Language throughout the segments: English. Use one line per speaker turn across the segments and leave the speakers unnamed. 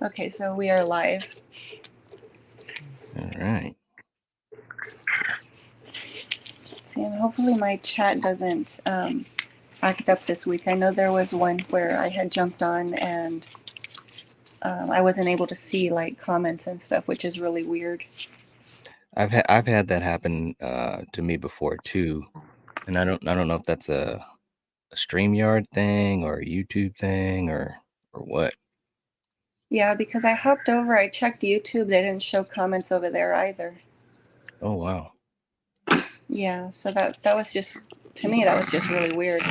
Okay, so we are live.
All right.
See, and hopefully my chat doesn't act up this week. I know there was one where I had jumped on and I wasn't able to see like comments and stuff, which is really weird.
I've had that happen to me before too, and I don't know if that's a StreamYard thing or a YouTube thing or what.
Yeah, because I hopped over, I checked YouTube, they didn't show comments over there either.
Oh wow.
Yeah, so that was just to me that was just really weird.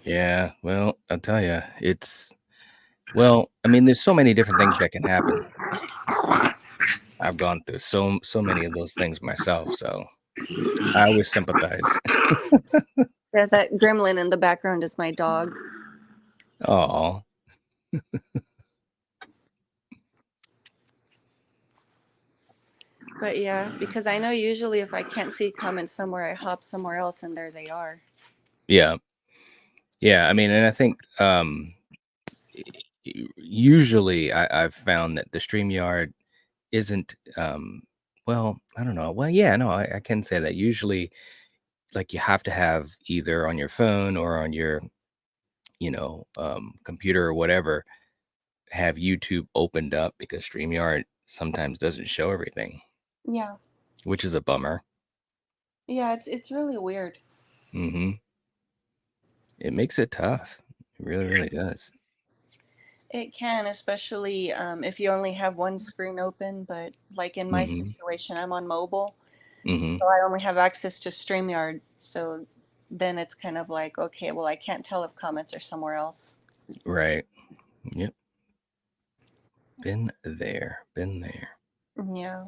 Yeah. Well, I'll tell you, I mean, there's so many different things that can happen. I've gone through so many of those things myself, so I always sympathize.
Yeah, that gremlin in the background is my dog.
Oh,
But yeah, because I know usually if I can't see comments somewhere, I hop somewhere else and there they are.
yeah, yeah. I mean, and I think usually I've found that the StreamYard isn't well, I don't know. Well, yeah, no, I can say that. Usually, like you have to have either on your phone or on your, computer or whatever, have YouTube opened up because StreamYard sometimes doesn't show everything,
Yeah.
which is a bummer.
Yeah, it's really weird.
Hmm. It makes it tough. It really, really does.
It can, especially if you only have one screen open. But like in my
Hmm.
situation, I'm on mobile,
Hmm.
so I only have access to StreamYard. So then it's kind of like, okay, well, I can't tell if comments are somewhere else.
Right. Yep. Been there. Been there.
Yeah,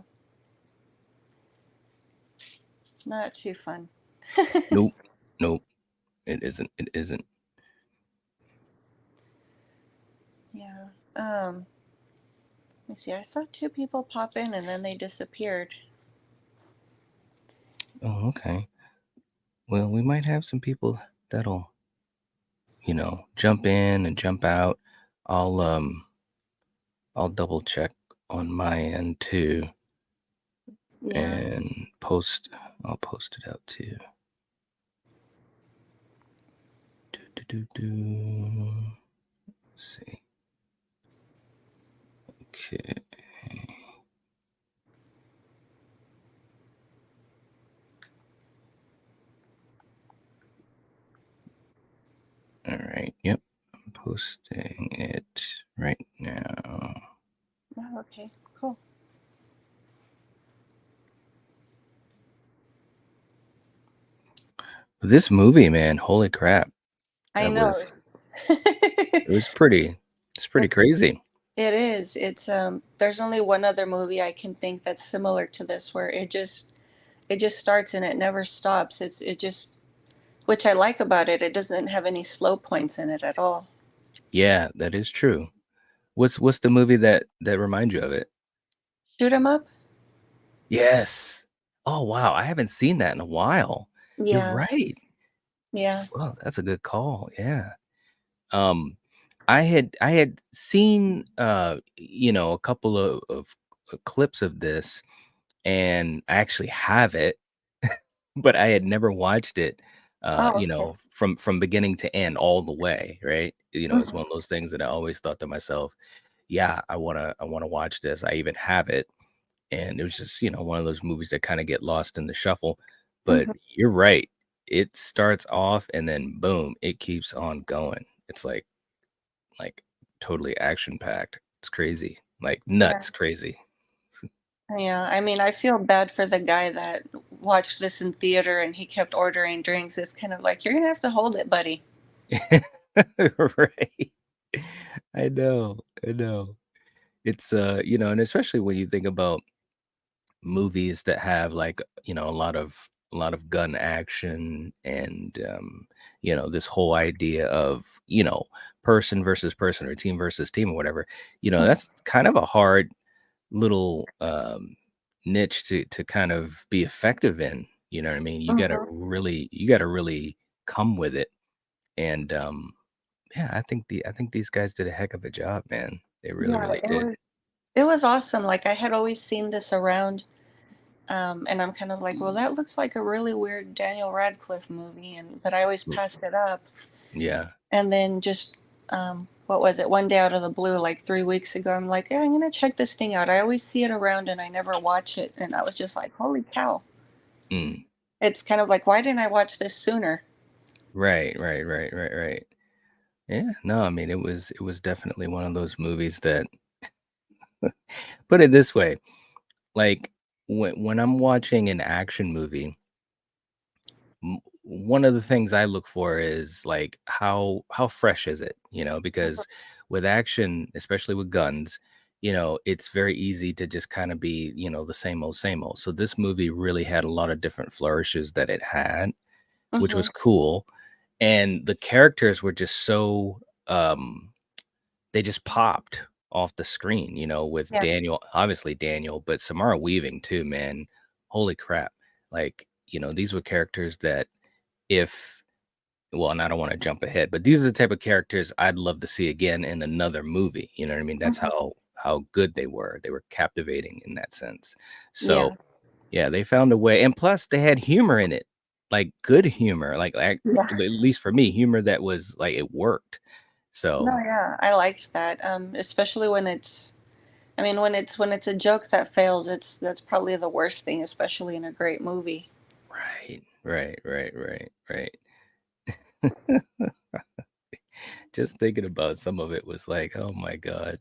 not too fun.
Nope. Nope. It isn't. It isn't.
Yeah. Let me see. I saw two people pop in and then they disappeared.
Oh, okay. Well, we might have some people that'll, jump in and jump out. I'll um I'll double check on my end too
Yeah.
and I'll post it out too. Do, do, do, do. Let's see. Okay. All right. Yep. I'm posting it right now.
Oh, okay. Cool.
This movie, man, holy crap.
I
That
know.
was it was pretty it's pretty crazy.
It is. It's there's only one other movie I can think that's similar to this where it just starts and it never stops. It just which I like about it. It doesn't have any slow points in it at all.
Yeah, that is true. What's the movie that reminds you of it?
Shoot 'em up?
Yes. Oh, wow, I haven't seen that in a while. You're
Yeah.
right.
Yeah.
Well, that's a good call, yeah. Um, I had seen, a couple of clips of this, and I actually have it, but I had never watched it,
Oh, okay.
from beginning to end all the way, right? It's one
Mhm.
of those things that I always thought to myself, "Yeah, I wanna watch this." I even have it. And it was just, one of those movies that kinda get lost in the shuffle, but
Mhm.
you're right. It starts off and then boom, it keeps on going. It's like totally action packed. It's crazy, like
Yeah.
nuts crazy.
Yeah. I mean, I feel bad for the guy that watched this in theater and he kept ordering drinks. It's kind of like you're gonna have to hold it, buddy.
Right. I know, I know. It's, and especially when you think about movies that have like a lot of gun action and this whole idea of person versus person or team versus team or whatever. That's kind of a hard little niche to kind of be effective in. You know what I mean? You gotta
Mhm.
really come with it. And yeah, I think these guys did a heck of a job, man. They really,
Yeah,
really did.
it was awesome. Like I had always seen this around, and I'm kind of like, well, that looks like a really weird Daniel Radcliffe movie, and but I always
R
passed it up.
Yeah.
And then just what was it? One day out of the blue, like 3 weeks ago, I'm like, yeah, I'm gonna check this thing out. I always see it around, and I never watch it. And I was just like, holy cow!
Mm.
It's kind of like, why didn't I watch this sooner?
Right, right, right, right, right. Yeah, no, I mean, it was definitely one of those movies that put it this way, like, when I'm watching an action movie, one of the things I look for is like how fresh is it, because with action, especially with guns, it's very easy to just kind of be, the same old, same old. So this movie really had a lot of different flourishes that it had, which
Hmm.
was cool. And the characters were just so they just popped off the screen, with
Yeah.
Daniel, obviously Daniel, but Samara Weaving too, man. Holy crap. Like, these were characters that if well, and I don't want to jump ahead, but these are the type of characters I'd love to see again in another movie. You know what I mean? That's
Hmm.
how good they were. They were captivating in that sense. So
Yeah.
yeah, they found a way, and plus they had humor in it, like good humor, like
Yeah.
at least for me, humor that was like it worked.
No,
So
yeah, I liked that. Especially when I mean, when it's a joke that fails, that's probably the worst thing, especially in a great movie.
right, right, right, right, right. Just thinking about some of it was like, oh my god.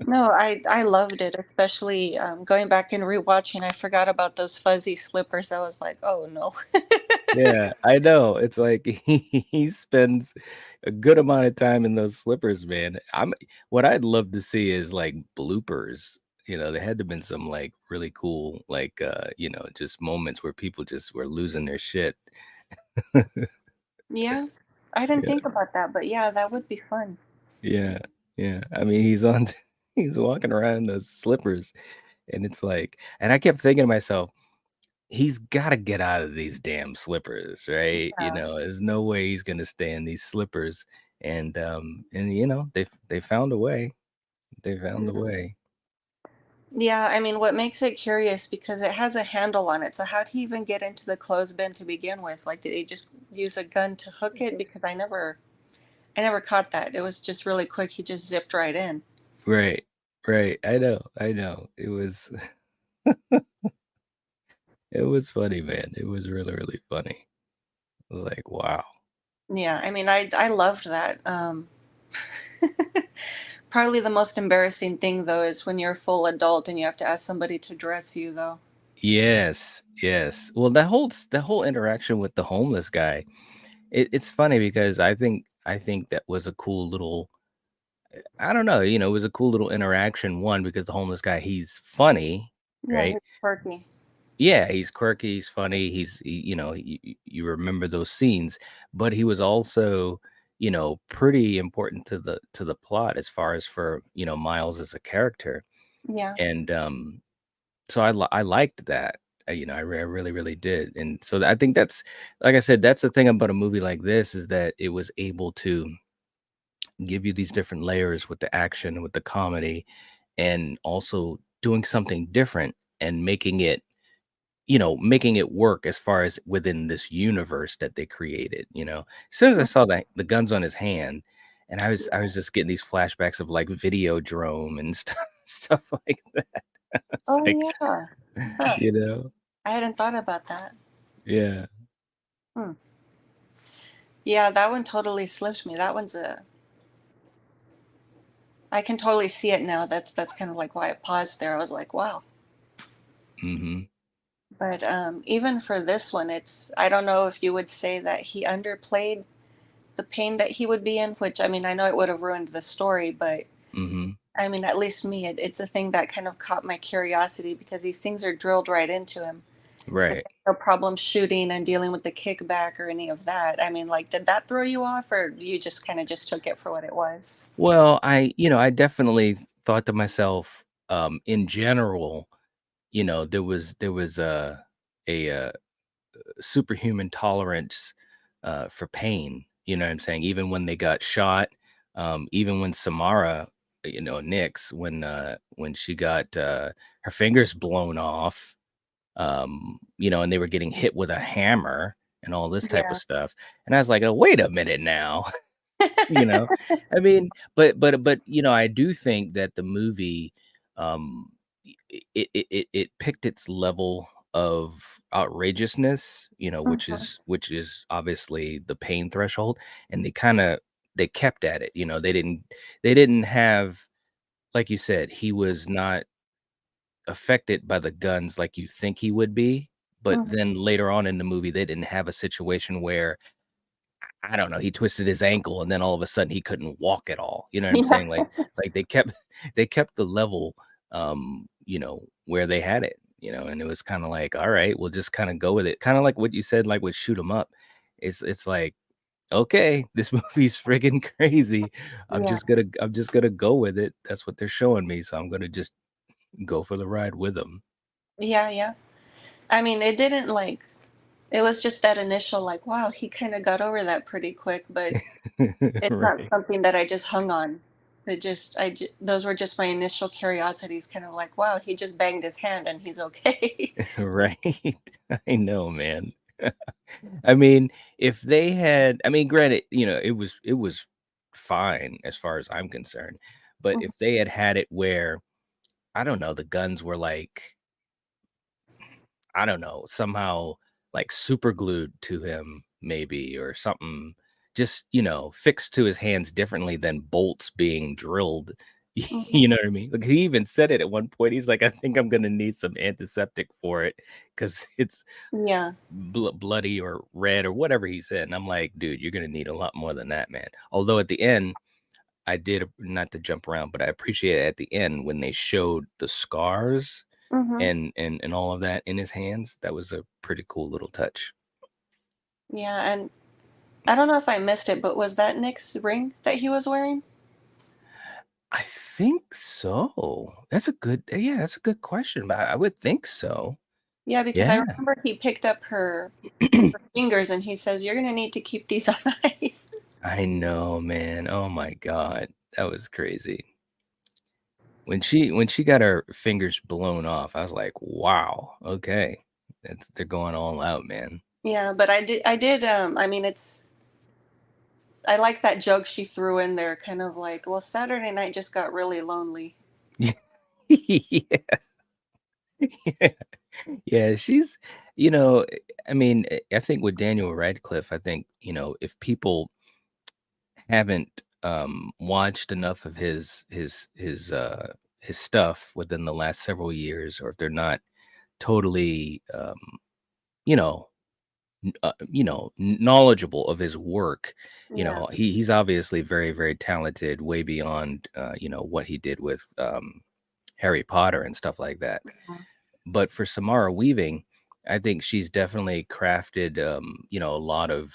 No, I loved it, especially going back and rewatching. I forgot about those fuzzy slippers. I was like, oh no.
Yeah, I know. It's like he spends a good amount of time in those slippers, man. What I'd love to see is like bloopers. There had to been some like really cool, like just moments where people just were losing their shit.
Yeah, I didn't
Yeah,
think about that, but yeah, that would be fun.
yeah, yeah. I mean, he's on he's walking around in those slippers, and it's like, and I kept thinking to myself, he's gotta get out of these damn slippers, right?
Yeah.
There's no way he's gonna stay in these slippers, and they found a way. They found a
Mhm.
way.
Yeah, I mean, what makes it curious because it has a handle on it. So how'd he even get into the clothes bin to begin with? Like, did he just use a gun to hook it? Because I never caught that. It was just really quick. He just zipped right in.
Right, right. I know. It was funny, man. It was really, really funny. I was like, wow.
Yeah, I mean, I loved that. Probably the most embarrassing thing though is when you're a full adult and you have to ask somebody to dress you though.
Yes, yes. Well, that whole interaction with the homeless guy, it's funny because I think that was a cool little I don't know, it was a cool little interaction, one, because the homeless guy, he's funny,
Yeah,
right?
he's quirky.
Yeah, he's quirky, he's funny, you remember those scenes, but he was also, pretty important to the plot as far as for, Miles as a character.
Yeah.
And so I liked that. I really, really did. And so I think that's like I said, that's the thing about a movie like this is that it was able to give you these different layers with the action, with the comedy, and also doing something different and making it work as far as within this universe that they created. As soon as I
Mm.
saw that the guns on his hand, and I was just getting these flashbacks of like Videodrome and stuff like that. It's
Oh
like,
yeah. Huh.
you know,
I hadn't thought about that.
yeah.
Hmm. Yeah, that one totally slipped me. That one's a I can totally see it now. That's kind of like why I paused there. I was like, wow.
Hmm.
But even for this one, it's I don't know if you would say that he underplayed the pain that he would be in, which I mean, I know it would have ruined the story, but
Hmm.
I mean, at least me, it's a thing that kind of caught my curiosity because these things are drilled right into him. Like,
Right.
no problem shooting and dealing with the kickback or any of that. I mean, like, did that throw you off, or you just kind of just took it for what it was?
Well, I definitely thought to myself, in general, there was a superhuman tolerance for pain. You know what I'm saying? Even when they got shot, Even when Samara, Nix, when she got her fingers blown off, and they were getting hit with a hammer and all this type of
Yeah.
stuff. And I was like, oh, wait a minute now. You know? I mean, but, I do think that the movie, um, it picked its level of outrageousness,
Mhm.
which is obviously the pain threshold, and they kept at it, they didn't have, like you said, he was not affected by the guns like you think he would be, but
Mhm.
then later on in the movie, they didn't have a situation where I don't know, he twisted his ankle and then all of a sudden he couldn't walk at all. You know what I'm
Yeah.
saying? Like they kept they kept the level where they had it, and it was kind of like, all right, we'll just kind of go with it. Kind of like what you said, like with shoot 'em up. It's like, okay, this movie's friggin' crazy.
Yeah.
I'm just gonna go with it. That's what they're showing me. So I'm gonna just go for the ride with them.
Yeah, yeah. I mean, it didn't like it was just that initial like, wow, he kind of got over that pretty quick, but it's not
Right.
something that I just hung on. Those were just my initial curiosities, kind of like, wow, he just banged his hand and he's okay.
Right. I know, man. I mean, if they had, I mean, granted, it was fine as far as I'm concerned, but
Mhm.
if they had had it where, I don't know, the guns were like, I don't know, somehow like super glued to him maybe, or something, just, fixed to his hands differently than bolts being drilled.
Mhm.
You know what I mean? Like, he even said it at one point. He's like, I think I'm gonna need some antiseptic for it because it's
Yeah.
bloody or red or whatever he said. And I'm like, dude, you're gonna need a lot more than that, man. Although at the end, I did, not to jump around, but I appreciate it at the end when they showed the scars
Mhm.
and all of that in his hands. That was a pretty cool little touch.
Yeah, and I don't know if I missed it, but was that Nick's ring that he was wearing?
I think so. That's a good question, but I would think so.
Yeah, because I
Yeah.
remember he picked up her fingers and he says, "You're gonna need to keep these on ice."
I know, man. Oh my god. That was crazy. When she got her fingers blown off, I was like, "Wow, okay. They're going all out, man."
Yeah, but I mean, I like that joke she threw in there, kind of like, well, Saturday night just got really lonely.
Yeah. Yeah. Yeah, she's you know, I mean, I think with Daniel Radcliffe, I think, if people haven't, watched enough of his stuff within the last several years, or if they're not totally, you know, knowledgeable of his work,
Yeah.
he's obviously very, very talented, way beyond, what he did with, Harry Potter and stuff like that.
Yeah.
But for Samara Weaving, I think she's definitely crafted, a lot of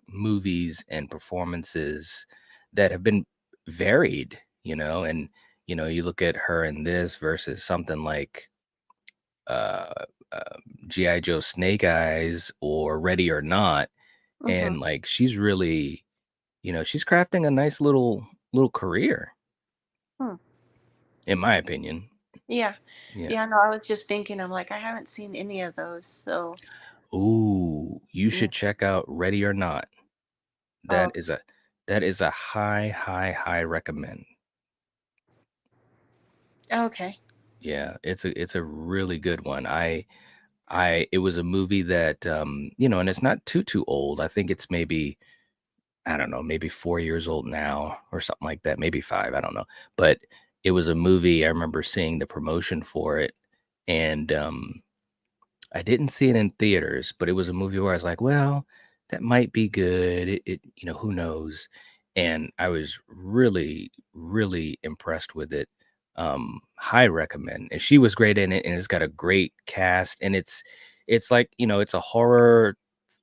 movies and performances that have been varied, and you look at her in this versus something like uh, uh, GI Joe Snake Eyes or Ready or Not,
Mhm.
and like she's really, she's crafting a nice little career,
Hmm.
in my opinion.
Yeah.
Yeah.
Yeah, no, I was just thinking, I'm like, I haven't seen any of those, so
Ooh, you
yeah.
should check out Ready or Not.
Oh,
That is a that is a high, high, high recommend.
okay.
Yeah, it's a really good one. I it was a movie that, and it's not too old. I think it's maybe, I don't know, maybe 4 years old now or something like that, maybe 5, I don't know. But it was a movie, I remember seeing the promotion for it, and, I didn't see it in theaters, but it was a movie where I was like, "Well, that might be good. Who knows?" And I was really, really impressed with it. High recommend. And she was great in it, and it's got a great cast, and it's like, it's a horror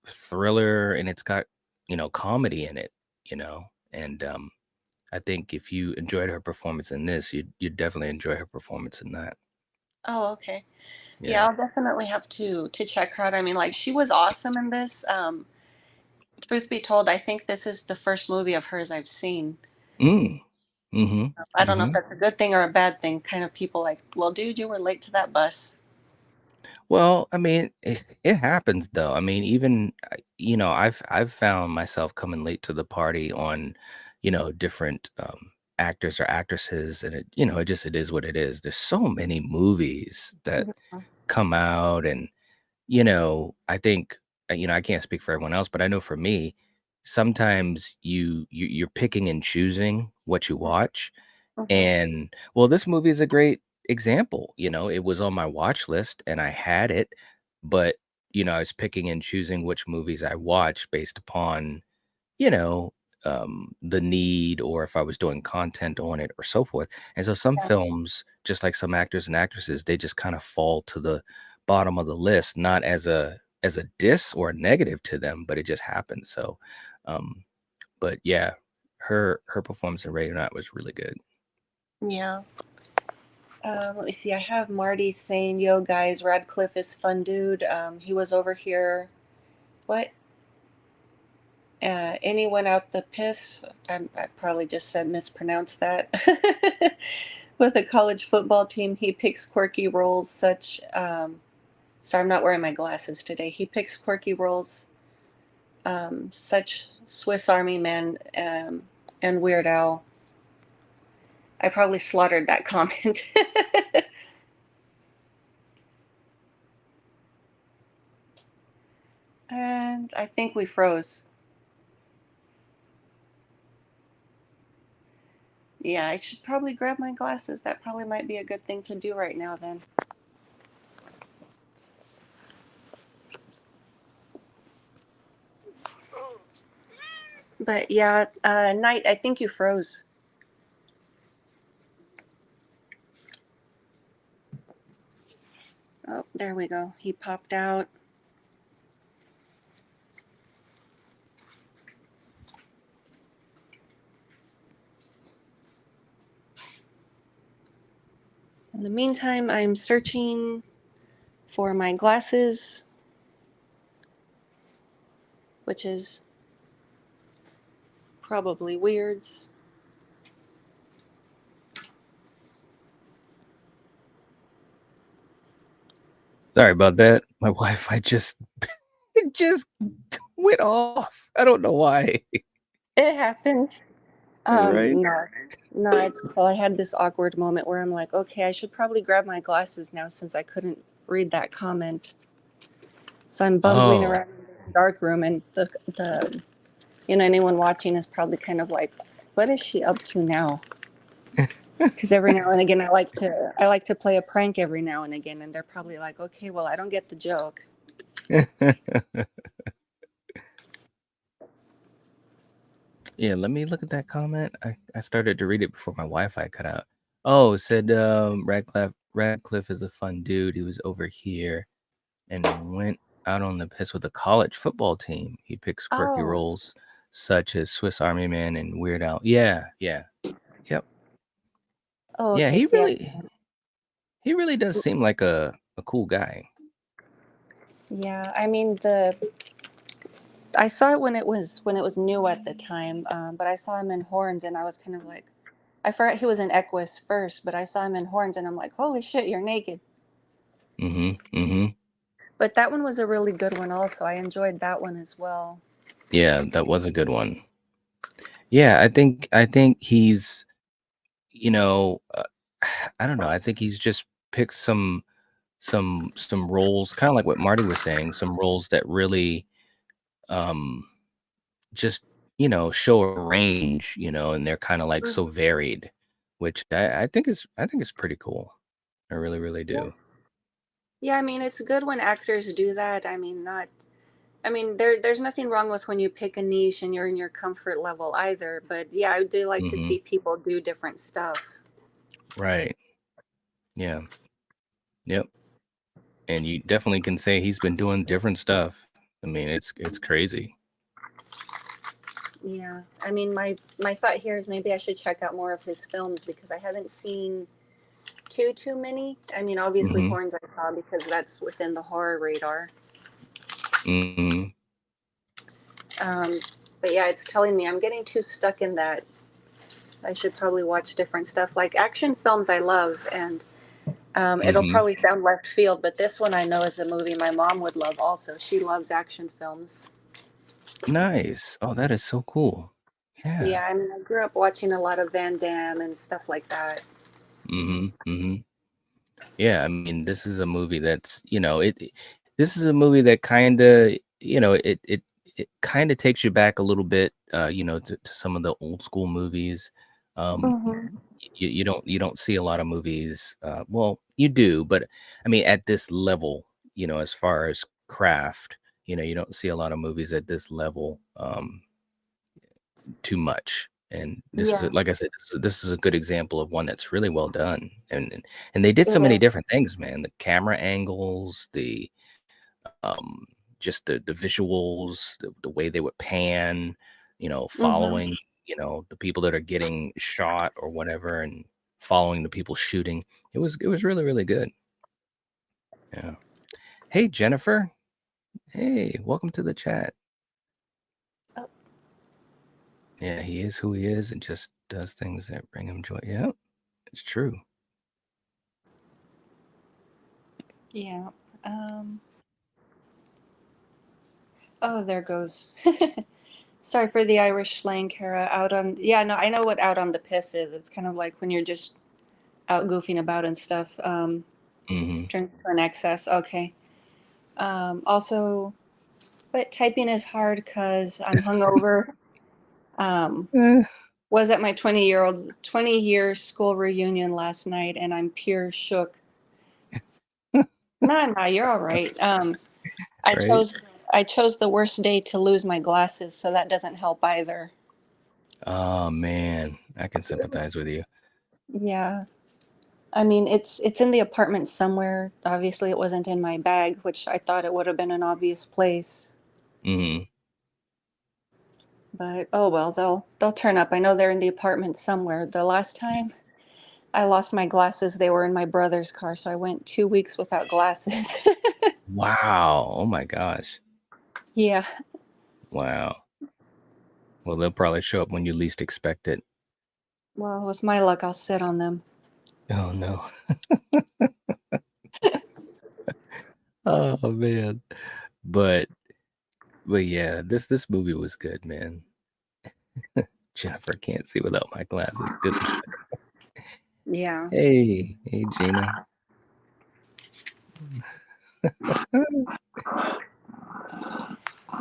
thriller, and it's got, comedy in it, and I think if you enjoyed her performance in this, you'd definitely enjoy her performance in that.
Oh, okay. Yeah,
Yeah.
I'll definitely have to check her out. I mean, like, she was awesome in this. Truth be told, I think this is the first movie of hers I've seen.
Mm. Mhm.
I don't know if
Mhm.
that's a good thing or a bad thing. Kind of people like, well, dude, you were late to that bus.
Well, I mean, it happens though. I mean, even I've found myself coming late to the party on, different actors or actresses, and it is what it is. There's so many movies that
Mhm.
come out, and I think I can't speak for everyone else, but I know for me, sometimes you're picking and choosing what you watch,
Mhm.
and well, this movie is a great example. It was on my watch list and I had it, but I was picking and choosing which movies I watch based upon, you know, the need or if I was doing content on it or so forth. And so some
Yeah.
films, just like some actors and actresses, they just kind of fall to the bottom of the list, not as a diss or a negative to them, but it just happens. So, um, but yeah, her performance in Ready or Not was really good.
Yeah. Let me see. I have Marty saying, "Yo, guys, Radcliffe is fun, dude. He was over here. What? Anyone out the piss? I probably just said mispronounced that. With a college football team, he picks quirky roles such. Sorry, I'm not wearing my glasses today. He picks quirky roles, such Swiss Army Man and Weird Al. I probably slaughtered that comment. And I think we froze. Yeah, I should probably grab my glasses. That probably might be a good thing to do right now then. But yeah, Knight, I think you froze. Oh, there we go. He popped out. In the meantime, I'm searching for my glasses, which is probably weirds.
Sorry about that. My Wi-Fi just it just went off. I don't know why.
It happens.
Right?
No, no, it's cool. I had this awkward moment where I'm like, okay, I should probably grab my glasses now since I couldn't read that comment. So I'm bumbling
Oh.
around in this dark room, and the anyone watching is probably kind of like, what is she up to now? Because every now and again, I like to play a prank every now and again, and they're probably like, okay, well, I don't get the joke.
Yeah, let me look at that comment. I started to read it before my Wi-Fi cut out. Oh, it said Radcliffe is a fun dude. He was over here and went out on the piss with a college football team. He picks quirky
Oh,
roles such as Swiss Army Man and Weird Al. Yeah, yeah. Yep.
oh,
Yeah,
okay. See,
he really does seem like a cool guy.
yeah. I mean, I saw it when it was new at the time, but I saw him in Horns, and I was kind of like, I forgot he was in Equus first, but I saw him in Horns, and I'm like, holy shit, you're naked.
Mhm. Mhm.
But that one was a really good one, also. I enjoyed that one as well.
Yeah, that was a good one. Yeah, I think he's, you know, I don't know. I think he's just picked some roles, kind of like what Marty was saying, some roles that really um just, show a range, and they're kind of like so
Mhm.
varied, which I think is pretty cool. I really, really
Yeah.
do.
Yeah, I mean, it's good when actors do that. I mean, not. I mean, there's nothing wrong with when you pick a niche and you're in your comfort level either. But yeah, I do like to
Hmm.
see people do different stuff.
Right. Yeah. Yep. And you definitely can say he's been doing different stuff. I mean, it's crazy.
Yeah, I mean, my thought here is maybe I should check out more of his films because I haven't seen too many. I mean, obviously
Hmm.
Horns I saw because that's within the horror radar.
Hmm.
Um, but yeah, it's telling me I'm getting too stuck in that I should probably watch different stuff. Like action films, I love, and it'll
Mhm.
probably sound left field, but this one I know is a movie my mom would love also. She loves action films.
Nice. Oh, that is so cool. Yeah.
Yeah, I mean, I grew up watching a lot of Van Damme and stuff like that.
Mhm, mhm. Yeah, I mean, this is a movie that's, this is a movie that kinda, it kinda takes you back a little bit, to some of the old school movies. Um,
Hmm.
you don't see a lot of movies, well, you do, but I mean, at this level, as far as craft, you don't see a lot of movies at this level, too much. And this is
Yeah,
like I said, this is a good example of one that's really well done. And they did so
it
many
is.
different things, man. The camera angles, the um just the visuals, the way they would pan,
Hmm.
following, the people that are getting shot or whatever and following the people shooting. It was really, really good. Yeah. Hey Jennifer. Hey, welcome to the chat.
Oh,
Yeah, he is who he is and just does things that bring him joy. Yeah, it's true.
yeah. Um, oh, there goes. Sorry for the Irish slang, Kara. Out on, yeah, no, I know what out on the piss is. It's kind of like when you're just out goofing about and stuff.
Hmm.
Drink to an excess. Okay. Also, but typing is hard because I'm hungover. Um, was at my 20-year school reunion last night, and I'm pure shook. No, no, you're all right. I
Right?
chose I chose the worst day to lose my glasses, so that doesn't help either.
Oh man, I can sympathize with you.
Yeah. I mean, it's in the apartment somewhere. Obviously, it wasn't in my bag, which I thought it would have been an obvious place.
Hmm.
But oh well, they'll turn up. I know they're in the apartment somewhere. The last time I lost my glasses, they were in my brother's car, so I went 2 weeks without glasses.
Wow. Oh my gosh.
Yeah.
Wow. Well, they'll probably show up when you least expect it.
Well, with my luck, I'll sit on them.
Oh no. Oh man. But but yeah, this movie was good, man. Jennifer can't see without my glasses. Good luck.
Yeah.
Hey Gina.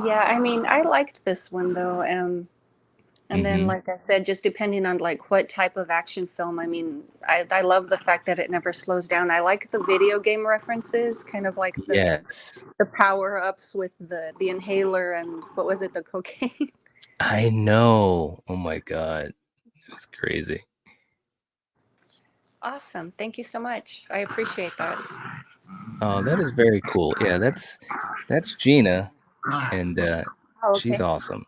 Yeah, I mean, I liked this one though. And then,
Hmm.
like I said, just depending on like what type of action film. I mean, I love the fact that it never slows down. I like the video game references, kind of like
Yes.
the power ups with the inhaler and what was it, the cocaine.
I know. Oh my God. It was crazy.
Awesome. Thank you so much. I appreciate that.
Oh, that is very cool. Yeah, that's Gina, and
Oh,
she's
okay.
awesome.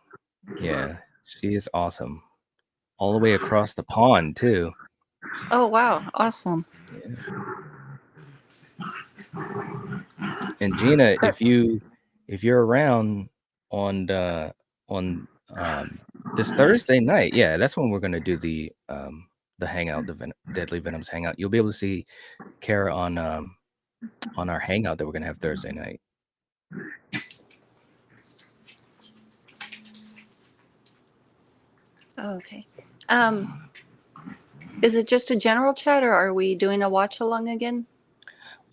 Yeah, she is awesome. All the way across the pond too.
Oh, wow. Awesome.
Yeah. And Gina, if you're around on this Thursday night, yeah, that's when we're gonna do the hangout, the Deadly Venoms hangout. You'll be able to see Kara on our hangout that we're gonna have Thursday night.
Oh, okay. Um, is it just a general chat or are we doing a watch along again?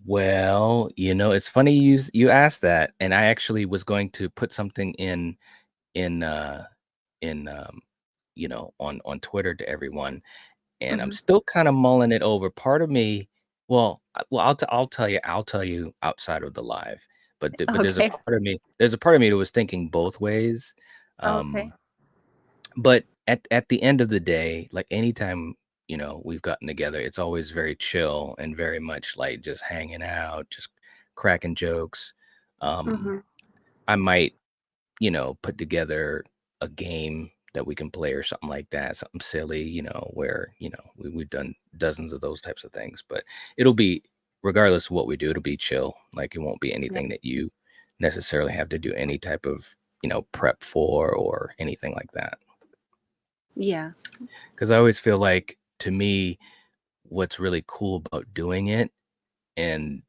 Well, it's funny you asked that, and I actually was going to put something in in on Twitter to everyone, and I'm
Hmm.
still kind of mulling it over. Part of me, well, I'll tell you outside of the live, but there's a
Okay.
part of me, that was thinking both ways.
Okay.
But at the end of the day, like anytime, we've gotten together, it's always very chill and very much like just hanging out, just cracking jokes. Um,
Hmm.
I might, put together a game that we can play or something like that, something silly, where, we've done dozens of those types of things, but it'll be, regardless of what we do, it'll be chill. Like it won't be
Yeah.
anything that you necessarily have to do any type of, prep for or anything like that.
Yeah.
Because I always feel like, to me, what's really cool about doing it and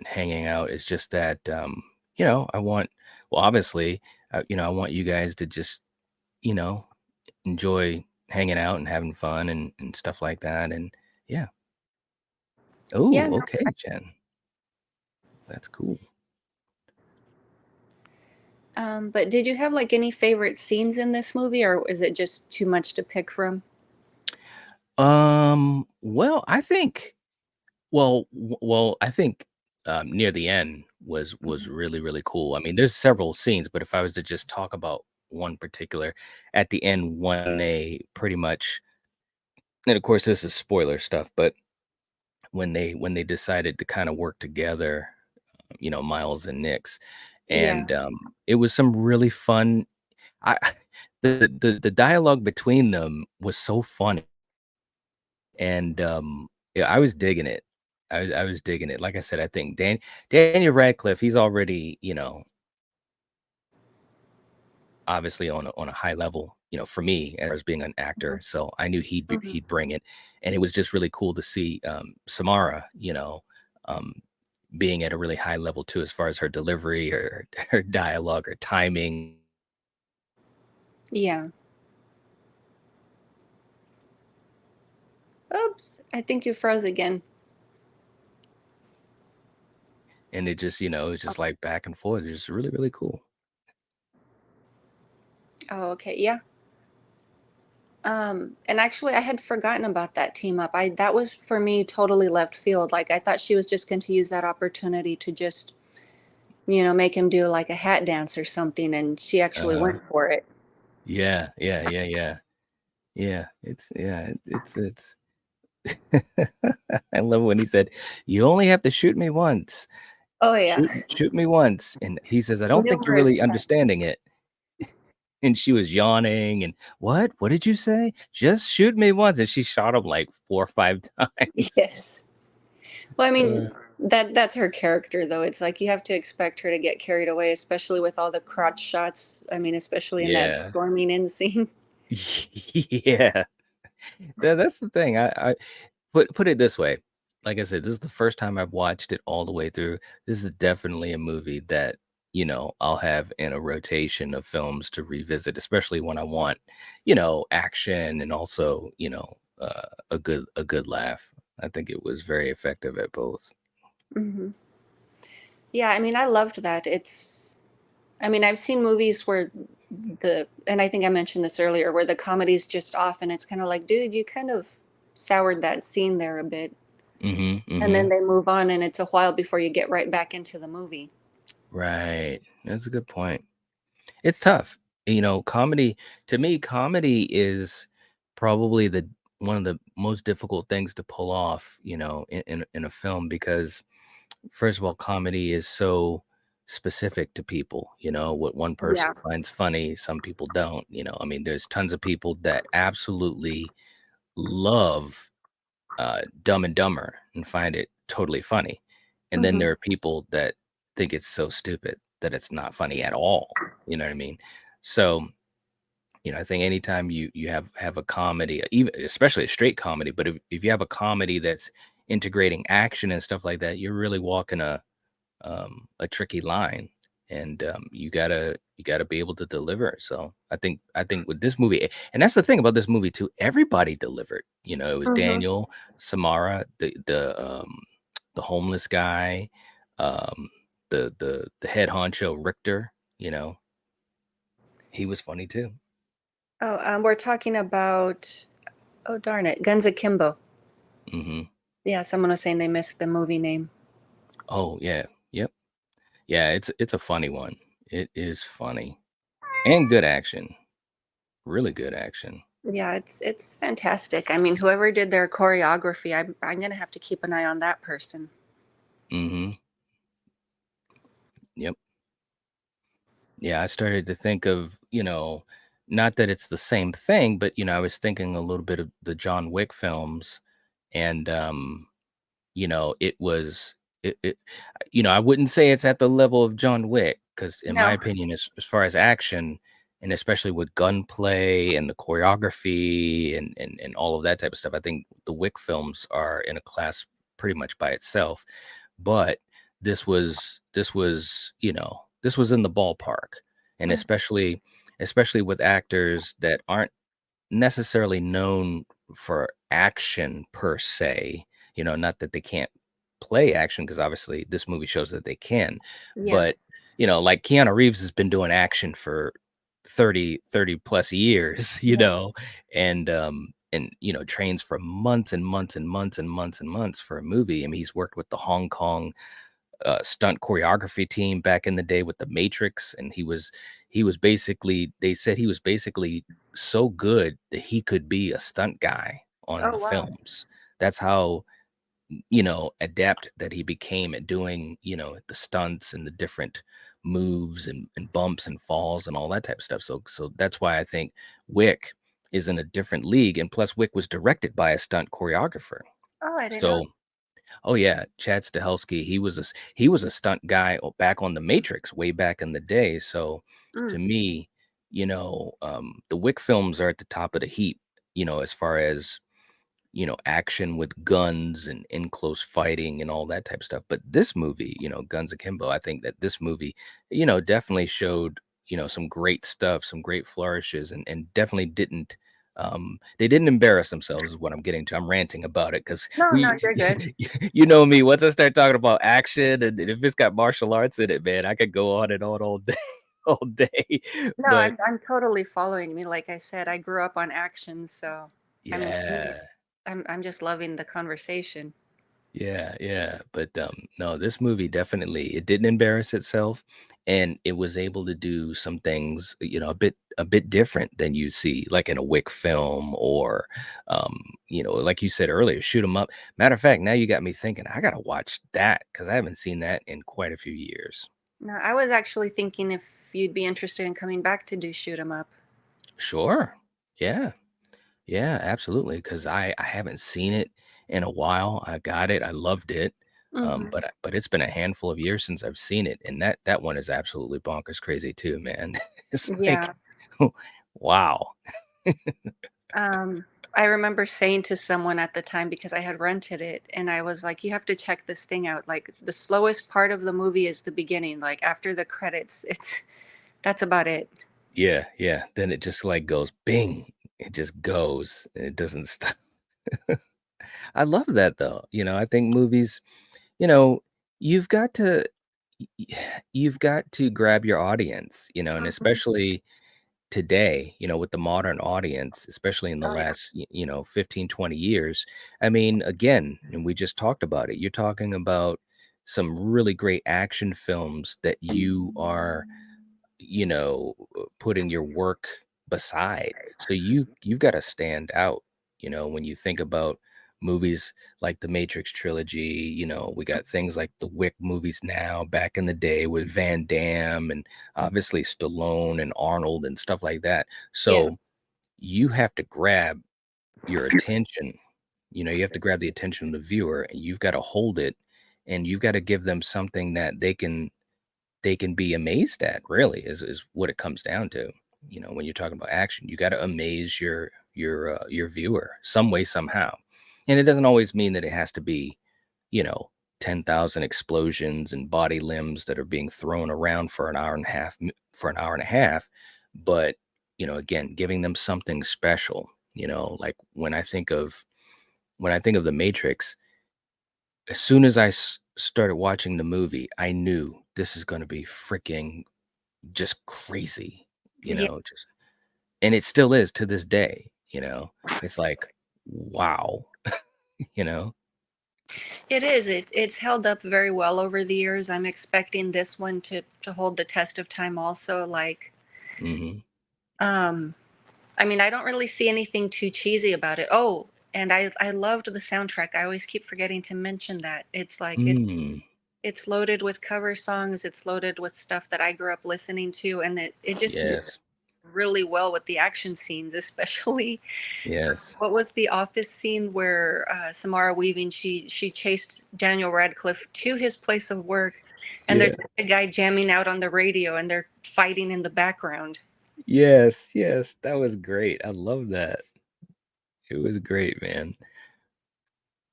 hanging out is just that, I want well, obviously, I want you guys to just, you know, enjoy hanging out and having fun and stuff like that, and yeah.
Yeah.
Oh,
No.
okay, Jen. That's cool.
But did you have like any favorite scenes in this movie, or is it just too much to pick from?
Well, I think I think, near the end was
Mhm.
really, really cool. I mean, there's several scenes, but if I was to just talk about one particular, at the end when they pretty much and of course this is spoiler stuff, but when they decided to kinda work together, Miles and Nix,
Yeah.
and, it was some really fun I the dialogue between them was so funny. And, yeah, I was digging it. I was digging it. Like I said, I think Daniel Radcliffe, he's already, obviously on a high level, for me as being an actor. So I knew
Mhm.
he'd bring it. And it was just really cool to see Samara, um, being at a really high level too, as far as her delivery or her dialogue or timing.
Yeah. Oops, I think you froze again.
And it was just like back and forth. It was just really, really cool.
Oh, okay. Yeah. And actually I had forgotten about that team up. I That was for me totally left field. Like I thought she was just going to use that opportunity to just, make him do like a hat dance or something, and she actually
Uh-huh.
went for it.
Yeah, yeah, yeah, yeah. It's I love when he said, "You only have to shoot me once.
Oh yeah.
Shoot me once." And he says, "I don't think you're
Numerous
really
times.
understanding it." And she was yawning and, "What? What did you say? Just shoot me once." And she shot him like 4 or 5 times.
Yes. Well, I
Uh,
mean, that's her character though. It's like you have to expect her to get carried away, especially with all the crotch shots. I mean, especially in that
yeah.
storming in scene.
Yeah. That's the thing. I put it this way, like I said, this is the first time I've watched it all the way through. This is definitely a movie that, I'll have in a rotation of films to revisit, especially when I want, action and also, a good laugh. I think it was very effective at both.
Hmm. Yeah, I mean, I loved that. I mean, I've seen movies where and I think I mentioned this earlier, where the comedy's just off, and it's kind of like, dude, you kind of soured that scene there a bit.
Mhm,
And then
mhm.
they move on, and it's a while before you get right back into the movie.
Right. That's a good point. It's tough. Comedy to me, comedy is probably the one of the most difficult things to pull off, in a film because first of all, comedy is so specific to people. What one person
Yeah.
finds funny, some people don't. I mean, there's tons of people that absolutely love Dumb and Dumber and find it totally funny. And then
Hmm.
there are people that think it's so stupid that it's not funny at all. You know what I mean? So, I think anytime you have a comedy, even especially a straight comedy, but if you have a comedy that's integrating action and stuff like that, you're really walking a tricky line, and you gotta be able to deliver. So I think with this movie, and that's the thing about this movie too. Everybody delivered. It was
Hmm.
Daniel, Samara, the homeless guy, um, the head honcho Richter. He was funny too.
Oh, we're talking about, oh darn it, Guns Akimbo.
Hmm.
Yeah, someone was saying they missed the movie name.
Oh yeah, yep, yeah. It's a funny one. It is funny and good action. Really good action.
Yeah, it's fantastic. I mean, whoever did their choreography, I'm gonna have to keep an eye on that person.
Hmm. Yep. Yeah, I started to think of, not that it's the same thing, but I was thinking a little bit of the John Wick films and it was it I wouldn't say it's at the level of John Wick because in my
No.
opinion as far as action and especially with gunplay and the choreography and all of that type of stuff. I think the Wick films are in a class pretty much by itself, but this was in the ballpark, and
Mm,
especially with actors that aren't necessarily known for action per se, not that they can't play action because obviously this movie shows that they can,
yeah.
but like Keanu Reeves has been doing action for 30 plus years,
Yeah.
and trains for months and months and months and months and months for a movie. I mean, he's worked with the Hong Kong stunt choreography team back in the day with the Matrix, and he was basically they said he was basically so good that he could be a stunt guy on
Oh
the
wow.
films. That's how adept that he became at doing the stunts and the different moves and bumps and falls and all that type of stuff. So that's why I think Wick is in a different league, and plus Wick was directed by a stunt choreographer.
Oh, I didn't know.
So oh yeah, Chad Stahelski, he was a stunt guy back on The Matrix way back in the day. So
Mm,
to me, the Wick films are at the top of the heap, as far as action with guns and in close fighting and all that type of stuff. But this movie, Guns Akimbo, I think that this movie, definitely showed, some great stuff, some great flourishes, and definitely didn't they didn't embarrass themselves is what I'm getting to. I'm ranting about it because
no, no,
we
you're good.
you know me, once I start talking about action and if it's got martial arts in it, man, I could go on and on all day all day.
No,
But
I'm totally following me. Like I said, I grew up on action, so I'm
yeah.
I'm just loving the conversation.
Yeah, yeah, but, no, this movie definitely it didn't embarrass itself, and it was able to do some things, a bit different than you see, like, in a Wick film or, like you said earlier, Shoot 'em up. Matter of fact, now you got me thinking, I gotta watch that because I haven't seen that in quite a few years.
No, I was actually thinking if you'd be interested in coming back to do shoot 'em up.
Sure. Yeah. Yeah, absolutely. Because I haven't seen it in a while. I got it. I loved it.
Hmm.
But it's been a handful of years since I've seen it, and that one is absolutely bonkers crazy too, man. It's like,
Yeah.
wow.
Um, I remember saying to someone at the time because I had rented it, and I was like, "You have to check this thing out. Like the slowest part of the movie is the beginning. Like after the credits, it's that's about it."
Yeah, yeah. Then it just like goes bing. It just goes. And it doesn't stop. I love that though. I think movies, you know, you've got to you've got to grab your audience, and
Mhm.
especially today, with the modern audience, especially in the
Oh yeah.
last, 15, 20 years. I mean, again, and we just talked about it. You're talking about some really great action films that you are, putting your work beside. So you've got to stand out, when you think about movies like the Matrix trilogy, we got things like the Wick movies now, back in the day with Van Damme and obviously Stallone and Arnold and stuff like that.
Yeah.
So you have to grab your attention. You have to grab the attention of the viewer and you've got to hold it and you've got to give them something that they can be amazed at, really is what it comes down to. When you're talking about action, you got to amaze your viewer some way somehow. And it doesn't always mean that it has to be, you know 10,000 explosions and body limbs that are being thrown around for an hour and a half but again, giving them something special. Like when I think of the Matrix, as soon as I started watching the movie, I knew this is going to be freaking just crazy,
Yeah.
just and it still is to this day. It's like, wow, you know?
It is. It's held up very well over the years. I'm expecting this one to hold the test of time also. Like,
Mhm.
um, I mean, I don't really see anything too cheesy about it. Oh, and I loved the soundtrack. I always keep forgetting to mention that. It's like
Mm.
it's loaded with cover songs. It's loaded with stuff that I grew up listening to, and it just fits
Yes.
really well with the action scenes, especially
Yes.
what was the office scene where Samara Weaving she chased Daniel Radcliffe to his place of work, and
Yeah.
there's a guy jamming out on the radio, and they're fighting in the background.
Yes, yes, that was great. I love that. It was great, man.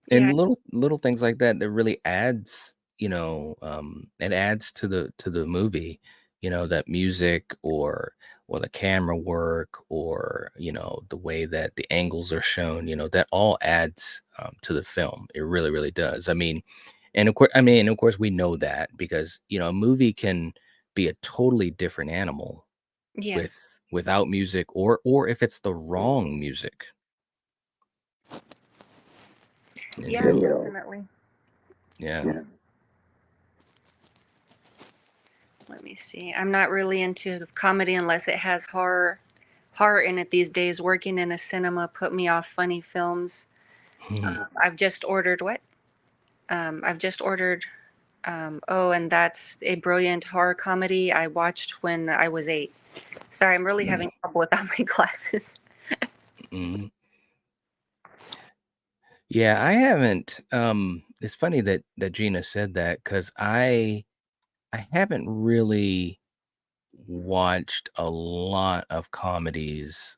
Yeah,
And little things like that that really adds, it adds to the movie, that music or the camera work or, the way that the angles are shown, that all adds to the film. It really, really does. Of course we know that because, a movie can be a totally different animal
yeah,
without music or if it's the wrong music, you
yeah,
know.
definitely.
Yeah.
Let me see. I'm not really into comedy unless it has horror in it these days. Working in a cinema put me off funny films. I've just ordered what? I've just ordered oh, and that's a brilliant horror comedy I watched when I was 8. Sorry, I'm really having trouble without my glasses.
Mhm. Yeah, I haven't, it's funny that Gina said that because I haven't really watched a lot of comedies,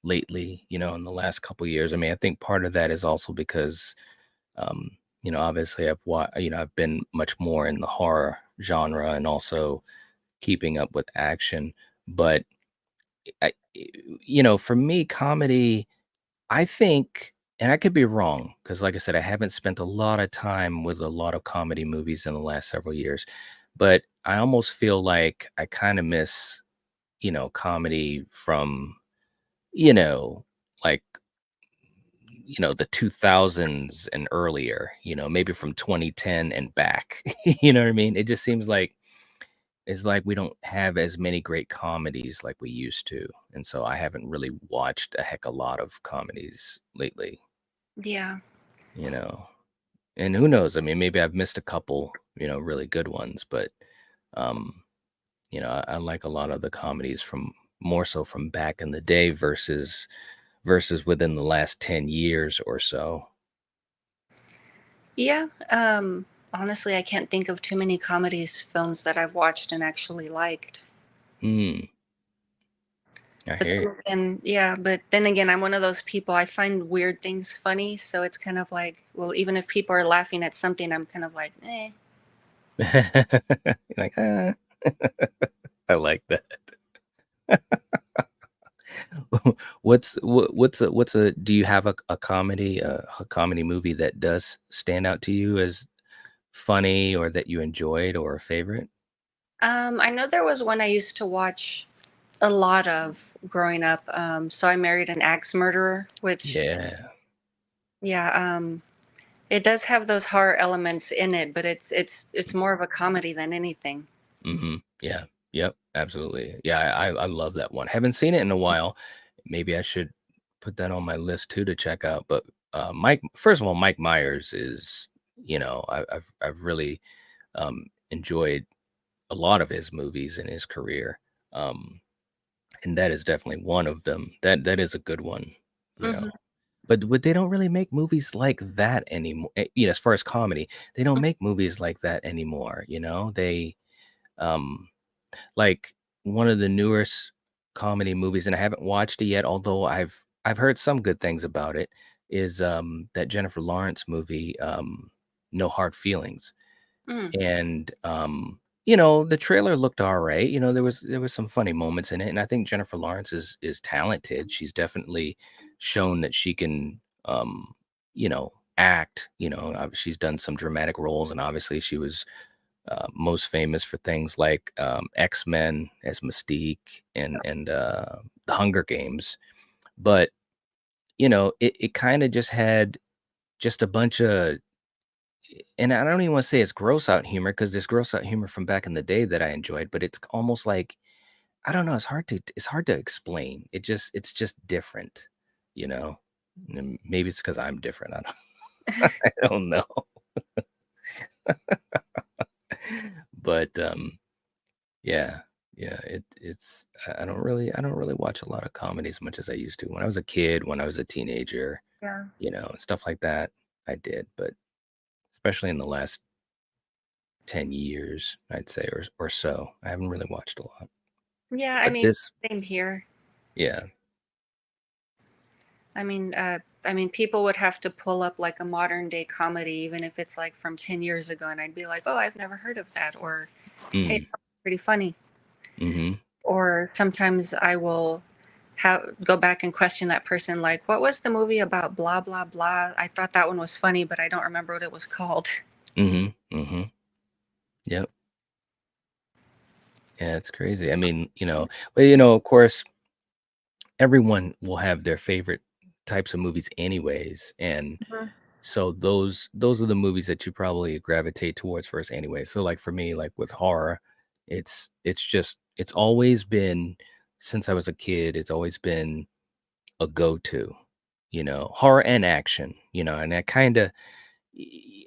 lately, in the last couple years. I think part of that is also because, obviously I've been much more in the horror genre and also keeping up with action, but for me, comedy I think, and I could be wrong, because like I said, I haven't spent a lot of time with a lot of comedy movies in the last several years, but I almost feel like I kind of miss, comedy from, you know, like, the 2000s and earlier, maybe from 2010 and back. You know what I mean? It just seems like it's like we don't have as many great comedies like we used to. And so I haven't really watched a heck a lot of comedies lately,
Yeah.
you know. And who knows? Maybe I've missed a couple, really good ones, but um, I like a lot of the comedies from more so from back in the day versus within the last 10 years or so.
Yeah. Honestly, I can't think of too many comedies films that I've watched and actually liked.
Hmm. I
But
hear you.
then again, yeah, but then again, I'm one of those people, I find weird things funny, so it's kind of like, well, even if people are laughing at something, I'm kind of like, eh.
Like, I like that. What's a do you have a comedy movie that does stand out to you as funny or that you enjoyed or a favorite?
I know there was one I used to watch a lot of growing up. So I married an axe murderer, which,
Yeah.
yeah, it does have those horror elements in it, but it's more of a comedy than anything.
Mhm. Yeah. Yep, absolutely. Yeah, I love that one. Haven't seen it in a while. Maybe I should put that on my list too to check out, but, Mike first of all, Mike Myers is, I've really, enjoyed a lot of his movies in his career, and that is definitely one of them. That is a good one, you know?
Hmm.
But they don't really make movies like that anymore. As far as comedy, they don't make movies like that anymore, They, um like, one of the newest comedy movies, and I haven't watched it yet, although I've heard some good things about it, is, that Jennifer Lawrence movie, No Hard Feelings,
Mm,
and, the trailer looked alright, there was some funny moments in it, and I think Jennifer Lawrence is talented. She's definitely shown that she can, act, she's done some dramatic roles, and obviously she was most famous for things like X-Men as Mystique and The Hunger Games. But it kind of just had just a bunch of, and I don't even want to say it's gross out humor because there's gross out humor from back in the day that I enjoyed, but it's almost like I don't know. It's hard to explain. It's just different, you know. And maybe it's because I'm different. I don't I don't know, but yeah, yeah, I don't really watch a lot of comedy as much as I used to. When I was a kid, when I was a teenager,
yeah.
and stuff like that, I did, but especially in the last 10 years, I'd say, or so, I haven't really watched a lot.
Yeah, I
But
mean,
this
same here.
yeah.
I mean, people would have to pull up like a modern day comedy, even if it's like from 10 years ago, and I'd be like, oh, I've never heard of that, or hey,
Mm,
that's pretty funny.
mhm,
Or sometimes I will go back and question that person, like, what was the movie about blah, blah, blah? I thought that one was funny, but I don't remember what it was called.
mhm, mhm. Yep. Yeah, it's crazy. I mean, but, of course, everyone will have their favorite types of movies anyways, and
Mhm.
so those are the movies that you probably gravitate towards first anyway. So, like, for me, like, with horror, it's always been since I was a kid, it's always been a go-to, horror and action, and I kinda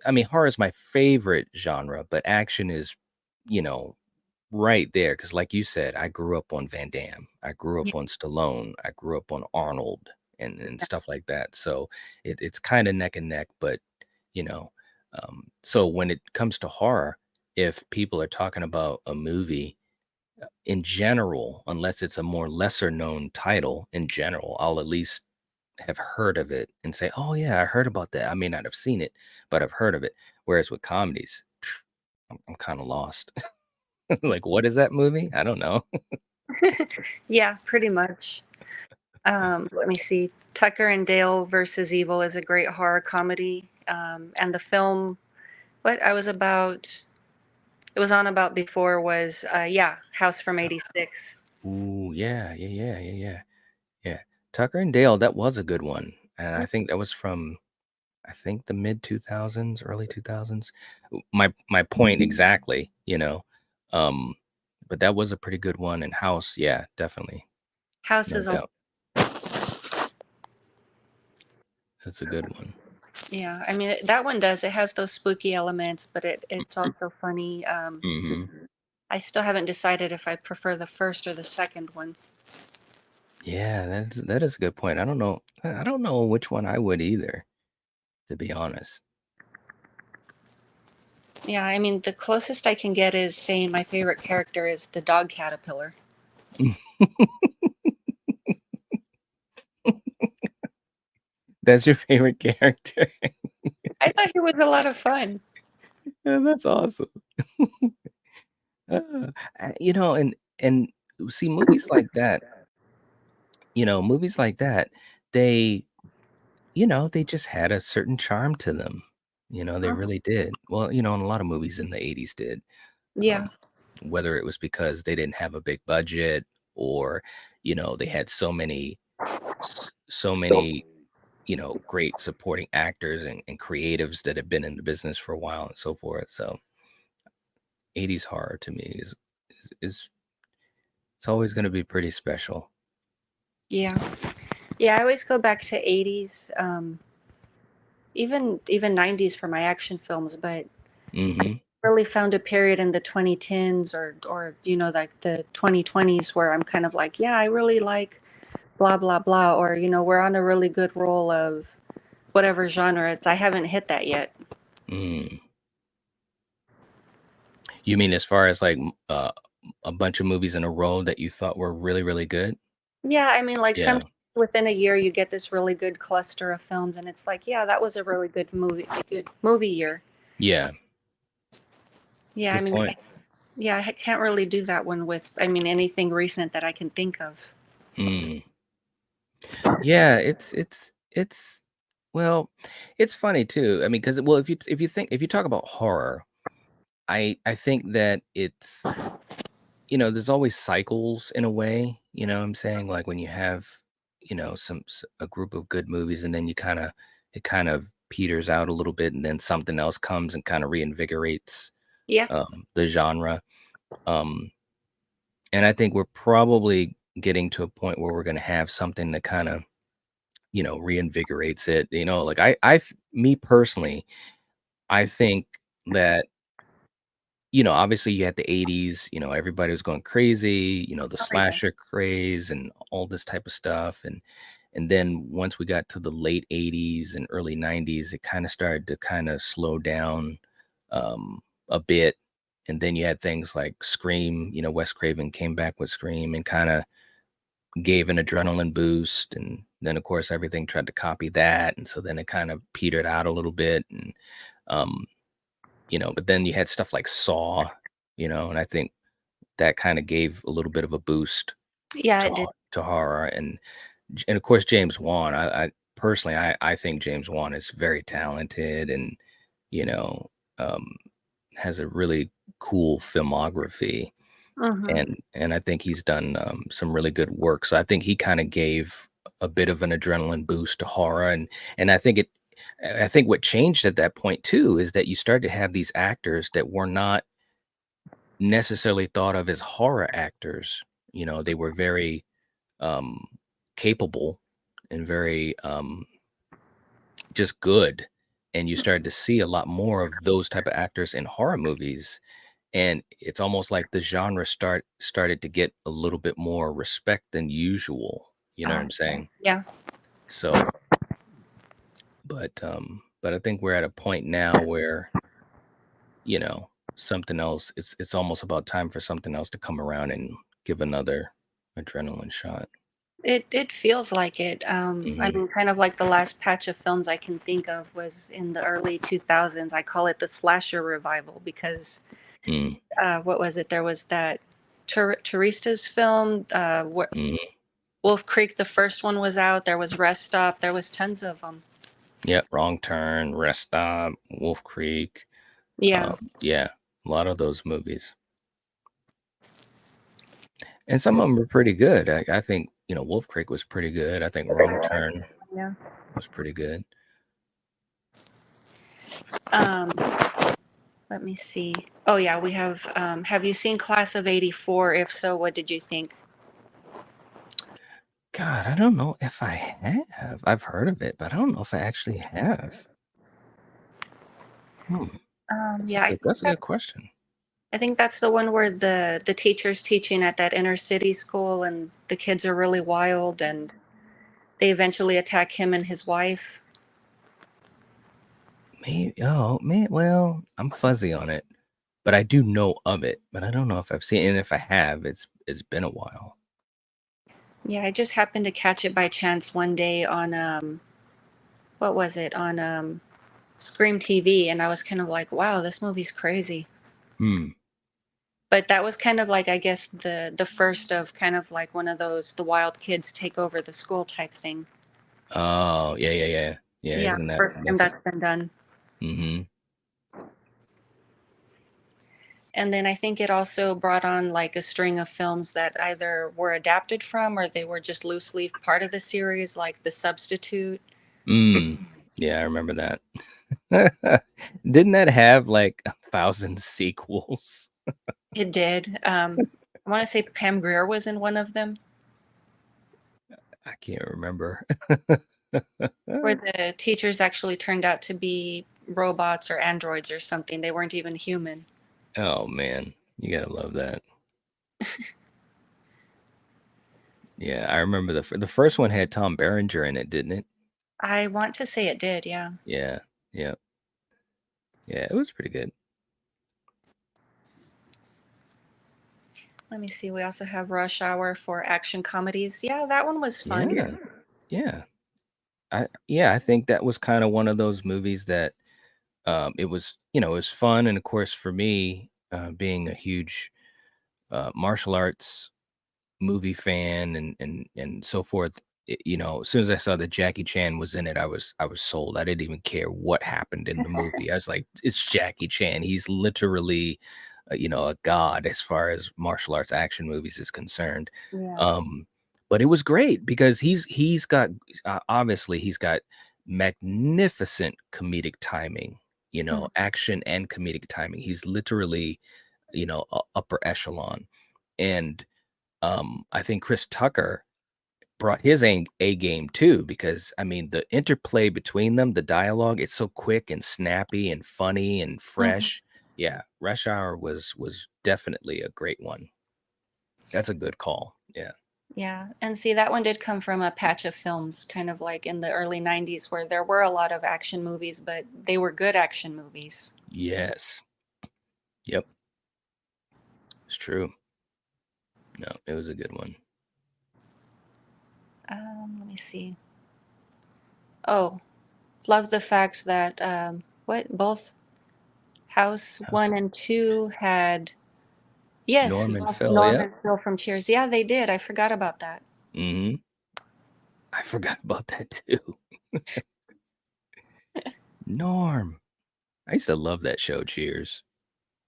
I mean, horror is my favorite genre, but action is, you know, right there. Because, like you said, I grew up on Van Damme, I grew
Yeah.
up on Stallone, I grew up on Arnold and stuff like that, so it's kinda neck and neck, but, you know, so when it comes to horror, if people are talking about a movie, in general, unless it's a more lesser known title, in general, I'll at least have heard of it and say, "Oh, yeah, I heard about that." I may not have seen it, but I've heard of it. Whereas with comedies, I'm kinda lost. Like, "What is that movie?" I don't know.
Yeah, pretty much. Let me see. Tucker and Dale versus Evil is a great horror comedy. And the film, what I was about, it was on about before was, yeah, House from '86.
Ooh, yeah, yeah, yeah, yeah, yeah, yeah. Tucker and Dale, that was a good one, and I think that was from, I think, the mid 2000s, early 2000s. My point exactly, um, but that was a pretty good one, and House, yeah, definitely,
House
no
is a,
doubt. That's a good one.
yeah, I mean, that one does. It has those spooky elements, but it's also funny.
Mhm.
I still haven't decided if I prefer the first or the second one.
Yeah, that is a good point. I don't know which one I would either, to be honest.
Yeah, I mean, the closest I can get is saying my favorite character is the dog caterpillar.
That's your favorite character?
I thought he was a lot of fun.
Yeah, that's awesome. Uh, and see, movies like that, they, they just had a certain charm to them. They
Mhm.
really did. Well, and a lot of movies in the 80s did.
Yeah,
Um, whether it was because they didn't have a big budget or, they had so many, great supporting actors and creatives that have been in the business for a while and so forth. So 80s horror to me is it's always going to be pretty special.
yeah, yeah. I always go back to '80s, even '90s for my action films, but
Hmm.
really found a period in the 2010s or like the 2020s where I'm kind of like, yeah, I really like blah blah blah, or we're on a really good roll of whatever genre it's. I haven't hit that yet.
Mm. You mean as far as like a bunch of movies in a row that you thought were really, really good?
Yeah, I mean, like
Yeah.
sometimes within a year you get this really good cluster of films, and it's like, yeah, that was a really good movie year.
Yeah.
Yeah, I
Good
mean,
point.
yeah, I can't really do that one with, I mean, anything recent that I can think of.
Mm. Yeah, it's well, it's funny too. I mean, because well, if you talk about horror, I think that it's there's always cycles in a way, what I'm saying? Like when you have, a group of good movies and then it kind of peters out a little bit and then something else comes and kind of reinvigorates
Yeah,
the genre. Um, and I think we're probably getting to a point where we're going to have something that kind of, reinvigorates it. Like me personally, I think that obviously you had the 80s, everybody was going crazy, the
oh yeah,
slasher craze and all this type of stuff. And then once we got to the late 80s and early 90s, it kind of started to kind of slow down a bit. and then you had things like Scream, Wes Craven came back with Scream and kinda gave an adrenaline boost, and then, of course, everything tried to copy that, and so then it kind of petered out a little bit, and, um, but then you had stuff like Saw, and I think that kinda gave a little bit of a boost
Yeah,
to
it did.
horror, and of course, James Wan. I personally, I think James Wan is very talented and, you know, um, has a really cool filmography,
Hmm.
and I think he's done, some really good work, so I think he kinda gave a bit of an adrenaline boost to horror, and I think what changed at that point too is that you start to have these actors that were not necessarily thought of as horror actors. They were very, um, capable and very, just good, and you started to see a lot more of those type of actors in horror movies, and it's almost like the genre started to get a little bit more respect than usual, you know what I'm
Yeah.
saying?
Yeah.
So, but I think we're at a point now where, something else, it's almost about time for something else to come around and give another adrenaline shot.
It feels like it. I
Mhm.
mean, kind of like the last patch of films I can think of was in the early 2000s. I call it the slasher revival because
Mm.
what was it? There was that Turista's film,
Mhm.
Wolf Creek. The first one was out. There was Rest Stop. There was tons of them.
Yep, Wrong Turn, Rest Stop, Wolf Creek,
Yeah.
yeah, a lot of those movies. And some of them were pretty good. I think, Wolf Creek was pretty good. I think Wrong Turn
Yeah.
was pretty good.
Um, Let me see. Oh yeah, we have. Have you seen Class of '84? If so, what did you think?
God, I don't know if I have. I've heard of it, but I don't know if I actually have. Hmm,
Yeah,
that's a good question.
I think that's the one where the teacher's teaching at that inner city school, and the kids are really wild, and they eventually attack him and his wife.
Maybe, oh, man, well, I'm fuzzy on it, but I do know of it, but I don't know if I've seen it, and if I have, it's been a while.
Yeah, I just happened to catch it by chance one day on what was it on Scream TV, and I was kind of like, wow, this movie's crazy.
Hmm.
But that was kind of like, I guess, the first of kind of like one of those the wild kids take over the school type thing.
Oh, yeah, yeah, yeah. Yeah,
Yeah,
isn't that
first time
that's
that's been done.
mhm.
And then I think it also brought on like a string of films that either were adapted from or they were just loose leaf part of the series, like The Substitute.
Mm. Yeah, I remember that. Didn't that have, like, 1,000 sequels?
It did. I want to say Pam Grier was in one of them,
I can't remember.
where the teachers actually turned out to be robots or androids or something. They weren't even human.
Oh, man. You gotta love that. Yeah, I remember the first one had Tom Berenger in it, didn't it?
I want to say it did, yeah.
Yeah. Yeah. Yeah, it was pretty good.
Let me see. We also have Rush Hour for action comedies. Yeah, that one was fun.
Yeah. Yeah. I think that was kinda one of those movies that, it was fun, and, of course, for me, being a huge, martial arts movie fan and so forth, as soon as I saw that Jackie Chan was in it, I was sold. I didn't even care what happened in the movie. I was like, "It's Jackie Chan. He's literally, a god as far as martial arts action movies is concerned."
Yeah.
Um, but it was great because he's got obviously he's got magnificent comedic timing,
Mhm.
action and comedic timing. He's literally, upper echelon. And I think Chris Tucker brought his A game too, because I mean the interplay between them, the dialogue, it's so quick and snappy and funny and
Mhm.
fresh. Yeah, Rush Hour was definitely a great one. That's a good call. Yeah.
Yeah, and see, that one did come from a patch of films, kind of like in the early '90s, where there were a lot of action movies, but they were good action movies.
Yes. Yep. It's true. No, it was a good one.
Let me see. Oh, love the fact that what both House
House
one and two had yes,
Norman
both
Fell,
Norm
yep.
and Phil from Cheers. Yeah, they did. I forgot about that.
Mhm. I forgot about that too. Norm. I used to love that show, Cheers.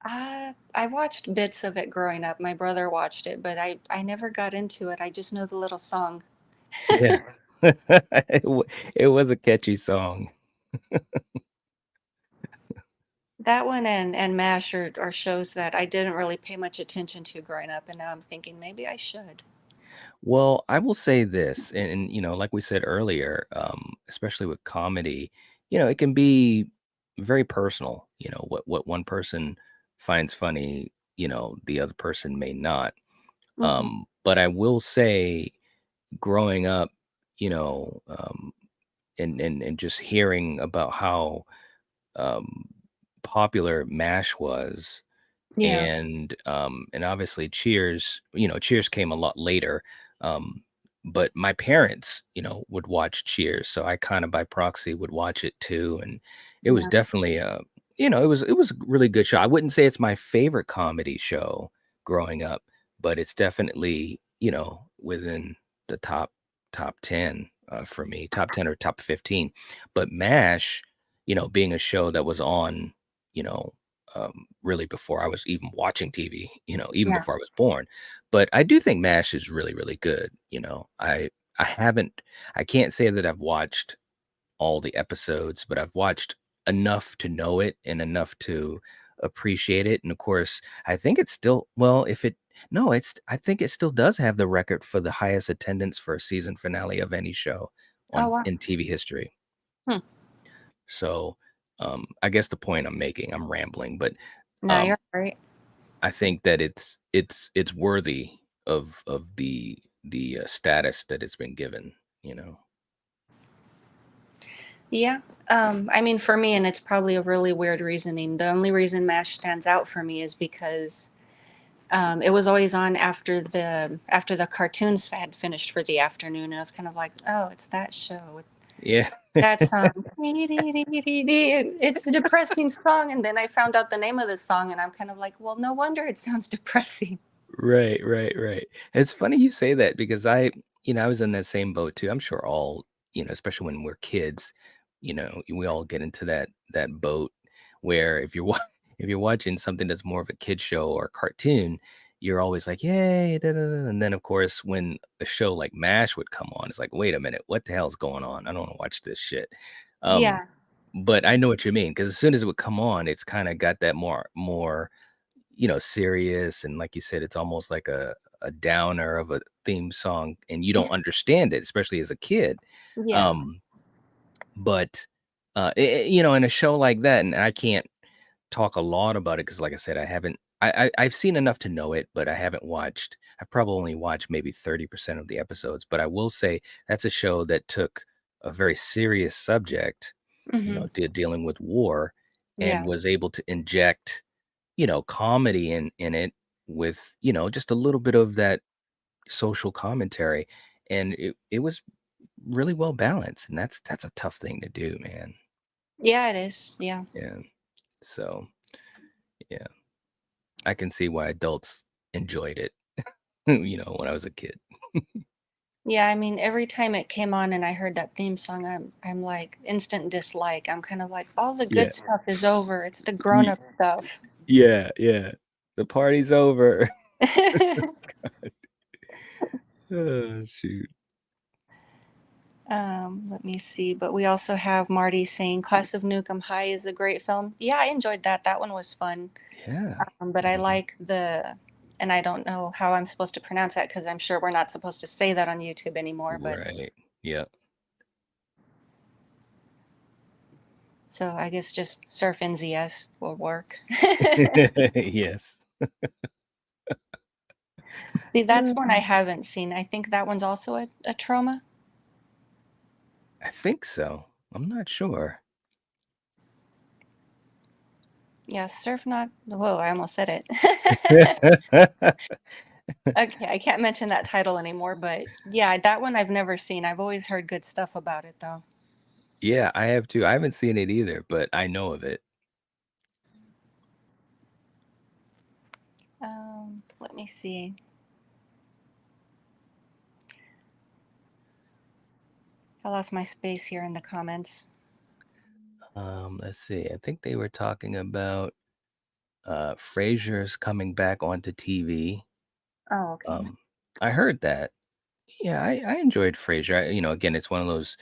I watched bits of it growing up. My brother watched it, but I never got into it. I just know the little song.
Yeah. It was a catchy song.
That one and MASH are shows that I didn't really pay much attention to growing up, and now I'm thinking maybe I should.
Well, I will say this, and like we said earlier, especially with comedy, it can be very personal. What one person finds funny, the other person may not.
Hmm.
But I will say, growing up, and just hearing about how um, popular MASH was,
Yeah,
and obviously Cheers came a lot later, um, but my parents, would watch Cheers, so I kinda by proxy would watch it too, and it was
yeah,
definitely it was a really good show. I wouldn't say it's my favorite comedy show growing up, but it's definitely, within the top 10, for me, top 10 or top 15. But MASH, being a show that was on, you know, really before I was even watching TV, even
yeah.
before I was born. But I do think MASH is really, really good. I haven't I can't say that I've watched all the episodes, but I've watched enough to know it and enough to appreciate it. And of course, I think it's still well, if it no, it's I think it still does have the record for the highest attendance for a season finale of any show
Oh
on
wow.
in TV history.
Hmm.
So I guess the point I'm making, I'm rambling, but
No,
um,
you're right.
I think that it's worthy of the status that it's been given, you know?
Yeah. I mean, for me, and it's probably a really weird reasoning. The only reason MASH stands out for me is because it was always on after the cartoons had finished for the afternoon. And I was kind of like, oh, it's that show with
Yeah.
that song. It's a depressing song, and then I found out the name of the song, and I'm kind of like, well, no wonder it sounds depressing.
Right, right, right. It's funny you say that because I was in that same boat too. I'm sure all, especially when we're kids, we all get into that boat where if you're if you're watching something that's more of a kid show or cartoon, you're always like, "Yay!" Da, da, da," and then of course when a show like MASH would come on, it's like, "Wait a minute, what the hell's going on? I don't want to watch this shit." Um,
Yeah,
but I know what you mean because as soon as it would come on, it's kind of got that more serious, and like you said, it's almost like a downer of a theme song, and you don't understand it, especially as a kid.
yeah.
Um, but in a show like that, and I can't talk a lot about it because, like I said, I haven't. I've seen enough to know it, but I haven't watched. I've probably only watched maybe 30% of the episodes. But I will say that's a show that took a very serious subject,
Hmm.
dealing with war, and
Yeah.
was able to inject comedy in it with, just a little bit of that social commentary, and it was really well balanced, and that's a tough thing to do, man.
Yeah, it is. Yeah.
Yeah. So, yeah, I can see why adults enjoyed it, when I was a kid.
Yeah, I mean, every time it came on and I heard that theme song, I'm like instant dislike. I'm kind of like, all the
Yeah.
good stuff is over. It's the
Ye
grown-up stuff.
yeah, yeah. The party's over. Oh, shoot.
Let me see. But we also have Marty saying Class of Nukem High is a great film. Yeah, I enjoyed that. That one was fun.
Yeah.
But I
Mhm.
like and I don't know how I'm supposed to pronounce that because I'm sure we're not supposed to say that on YouTube anymore. But
Right. Yeah.
so I guess just Surf NZS will work.
Yes.
See, that's one I haven't seen. I think that one's also a trauma.
I think so. I'm not sure.
Yeah, surf not. Whoa, I almost said it. Okay, I can't mention that title anymore, but yeah, that one I've never seen. I've always heard good stuff about it though.
Yeah, I have too. I haven't seen it either, but I know of it.
Let me see. I lost my space here in the comments.
Let's see. I think they were talking about Frasier's coming back onto TV.
Oh, okay.
Um, I heard that. Yeah, I enjoyed Frasier. Again, it's one of those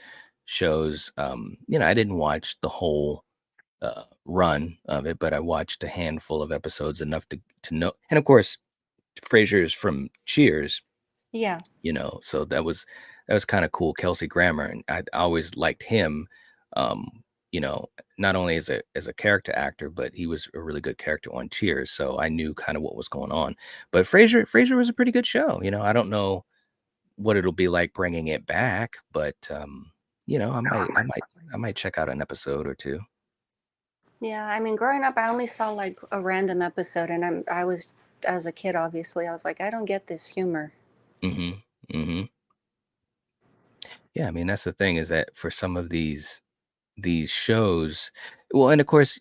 shows. I didn't watch the whole run of it, but I watched a handful of episodes enough to know. And of course, Frasier is from Cheers,
Yeah.
so that was kind of cool. Kelsey Grammer, and I always liked him. Um, not only as a character actor, but he was a really good character on Cheers, so I knew kind of what was going on. But Frasier was a pretty good show. I don't know what it'll be like bringing it back, but I might check out an episode or two.
Yeah, I mean, growing up, I only saw like a random episode, and I was, as a kid, obviously, I was like, I don't get this humor.
Mhm. Mhm. Yeah, I mean, that's the thing is that for some of these shows, well, and of course,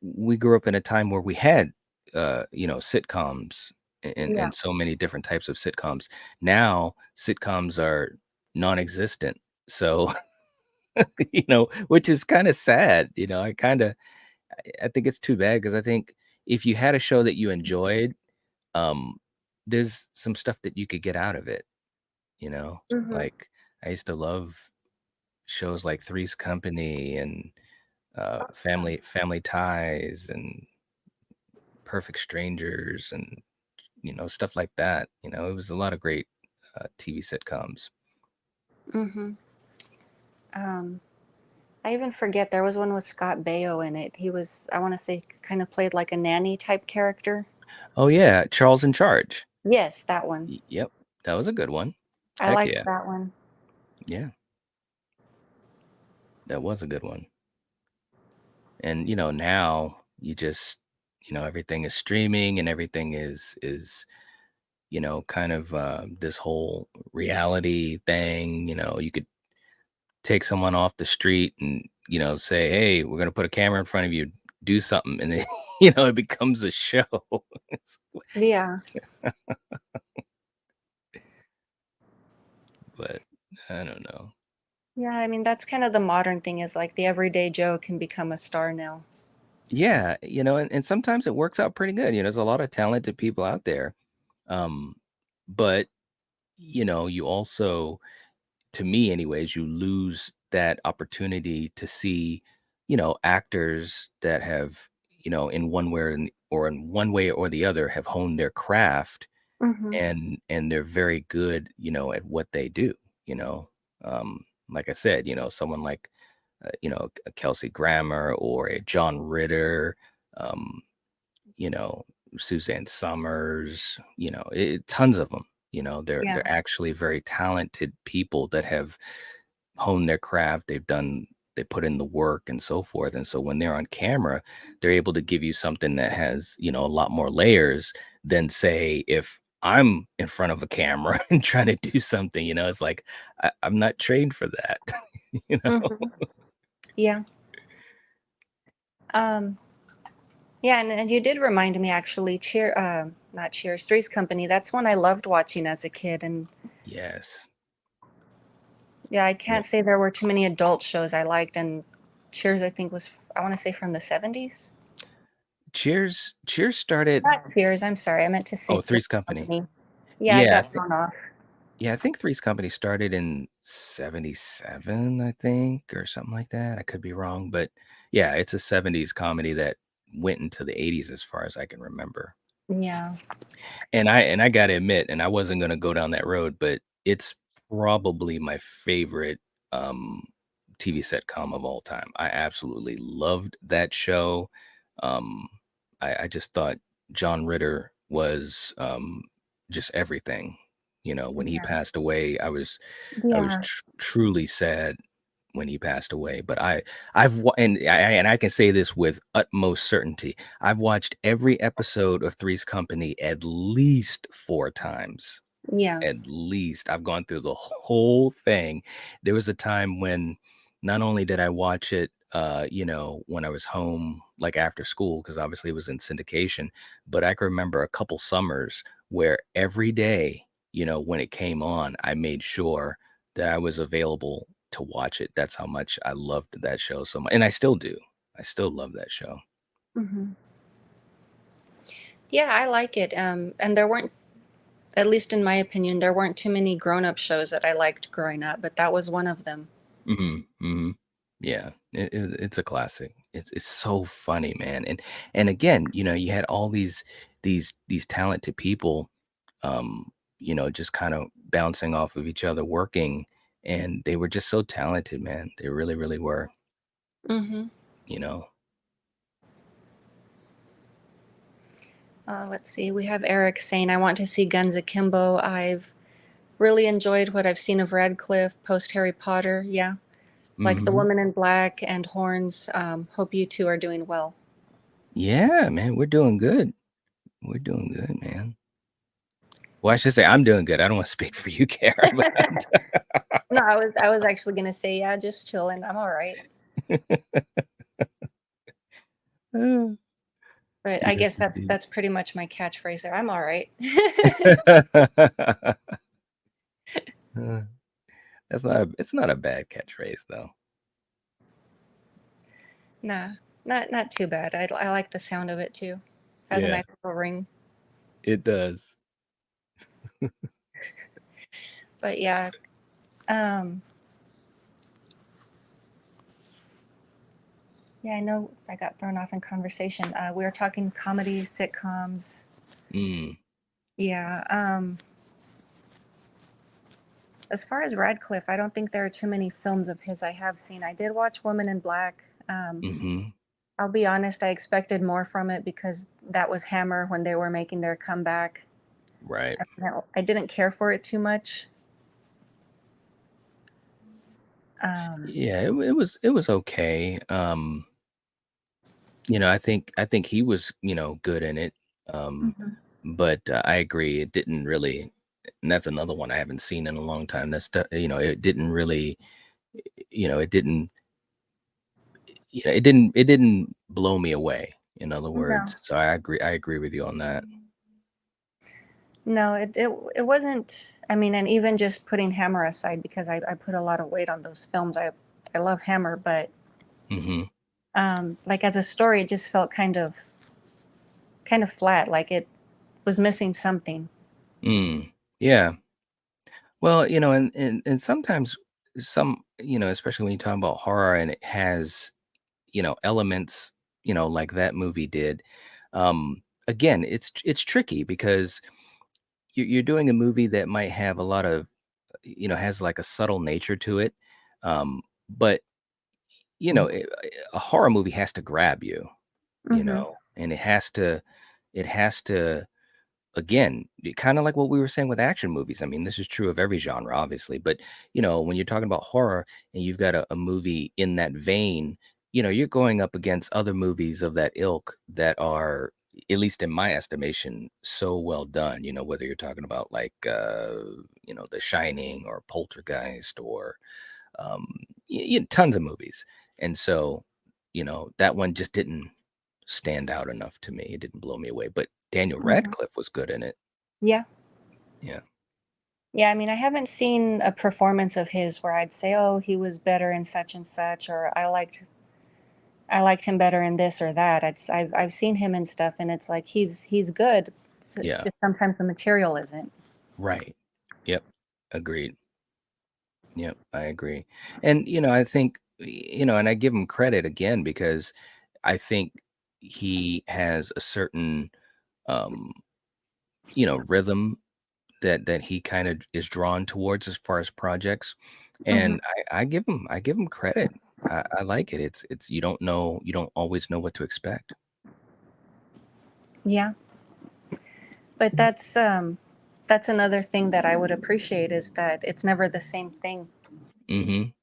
we grew up in a time where we had sitcoms
Yeah.
and so many different types of sitcoms. Now, sitcoms are non-existent. So, which is kind of sad, I think it's too bad because I think if you had a show that you enjoyed, um, there's some stuff that you could get out of it, you know?
Hmm.
Like, I used to love shows like Three's Company and, Family Ties and Perfect Strangers and, stuff like that, it was a lot of great, TV sitcoms.
Hmm. Um, I even forget there was one with Scott Baio in it. He was, I want to say, kind of played like a nanny type character.
Oh, yeah, Charles in Charge.
Yes, that one.
Yep, that was a good one.
I
Heck
liked
yeah.
that one.
Yeah, that was a good one. And, now you just everything is streaming and everything is kind of, this whole reality thing. You could take someone off the street and, say, "Hey, we're gonna put a camera in front of you, do something," and then, it becomes a show. It's
Yeah.
but I don't know.
Yeah, I mean, that's kind of the modern thing is like the everyday Joe can become a star now.
Yeah, and sometimes it works out pretty good. There's a lot of talented people out there. Um, but, you also, to me anyways, you lose that opportunity to see, actors that have, in one way in one way or the other have honed their craft
Hmm.
and they're very good, at what they do, you know. Like I said, someone like a Kelsey Grammer or a John Ritter, um, you know, Suzanne Summers, tons of them. They're
Yeah.
actually very talented people that have honed their craft. They put in the work and so forth. And so when they're on camera, they're able to give you something that has, a lot more layers than say if I'm in front of a camera and trying to do something, it's like I'm not trained for that, you know.
Hmm. Yeah. Um, yeah, and you did remind me actually, not Cheers, Three's Company. That's one I loved watching as a kid, and
Yes.
yeah, I
Yeah.
can't say there were too many adult shows I liked, and Cheers I think was, I want to say, from the 70s.
Cheers started.
Not Cheers, I'm sorry, I meant to say
Oh,
Three's
Three's Company.
Company. Yeah, I
Yeah,
got thrown off.
I think Three's Company started in 77, I think, or something like that. I could be wrong, but yeah, it's a 70s comedy that went into the 80s as far as I can remember.
Yeah.
And I gotta admit, and I wasn't gonna go down that road, but it's probably my favorite um TV sitcom of all time. I absolutely loved that show. Um I just thought John Ritter was just everything. When he
Yeah.
passed away, I was
Yeah.
truly sad when he passed away. But and I can say this with utmost certainty. I've watched every episode of Three's Company at least 4 times.
Yeah.
At least. I've gone through the whole thing. There was a time when not only did I watch it, when I was home, like after school, because obviously it was in syndication, but I can remember a couple summers where every day, when it came on, I made sure that I was available to watch it. That's how much I loved that show so much. And I still do. I still love that show.
Hmm. Yeah, I like it. And there weren't, at least in my opinion, there weren't too many grown-up shows that I liked growing up, but that was one of them.
Mhm, mhm. Yeah, it's a classic. It's so funny, man, and again, you had all these talented people, just kind of bouncing off of each other, working, and they were just so talented, man. They really, really were,
Hmm.
you know?
Let's see. We have Eric saying, I want to see Guns Akimbo. I've really enjoyed what I've seen of Radcliffe post Harry Potter. Yeah. Like The
Mhm.
Woman in Black and Horns. Hope you two are doing well.
Yeah, man, we're doing good. We're doing good, man. Well, I should say I'm doing good. I don't wanna speak for you, Kara, but
No, I was actually gonna say, yeah, just chilling. I'm all right. But I
Yes,
guess that
indeed.
that's pretty much my catchphrase there. I'm all right.
Uh, it's not a bad catchphrase, though.
Nah, not too bad. I like the sound of it too. Has a
Yeah,
nice little ring.
it does.
But yeah, um, yeah, I know I got thrown off in conversation. We were talking comedies, sitcoms.
Mm,
Yeah. As far as Radcliffe, I don't think there are too many films of his I have seen. I did watch Woman in Black.
mhm,
I'll be honest, I expected more from it because that was Hammer when they were making their comeback.
right.
I didn't care for it too much. Um,
Yeah, it was okay. I think he was, good in it. Um,
mhm.
but I agree, it didn't really, and that's another one I haven't seen in a long time. It didn't really, it didn't, it didn't blow me away. In other
No,
words, so I agree with you on that.
no, it wasn't. I mean, and even just putting Hammer aside because I put a lot of weight on those films. I love Hammer, but
Hmm.
like as a story, it just felt kind of flat. Like it was missing something.
Mm, yeah. Well, and sometimes especially when you talk about horror and it has, elements, like that movie did. Again, it's tricky because you're doing a movie that might have a lot of, has like a subtle nature to it. But a horror movie has to grab you,
Hmm.
and it has to again, kind of like what we were saying with action movies. I mean, this is true of every genre, obviously, but when you're talking about horror and you've got a movie in that vein, you're going up against other movies of that ilk that are, at least in my estimation, so well done. Whether you're talking about like, The Shining or Poltergeist or um, tons of movies, and so that one just didn't stand out enough to me. It didn't blow me away, but Daniel
Hmm.
Radcliffe was good in it.
Yeah.
Yeah.
Yeah, I mean, I haven't seen a performance of his where I'd say, "Oh, he was better in such and such," or I liked him better in this or that. I've seen him in stuff, and it's like he's good. It's
Yeah.
just sometimes the material isn't.
Right. Yep. Agreed. Yep. I agree. And, I think, and I give him credit again because I think he has a certain, um, rhythm that he kind of is drawn towards as far as projects.
Hmm.
And I give him credit. I like it. It's you don't always know what to expect.
Yeah, but that's another thing that I would appreciate is that it's never the same thing.
Mhm.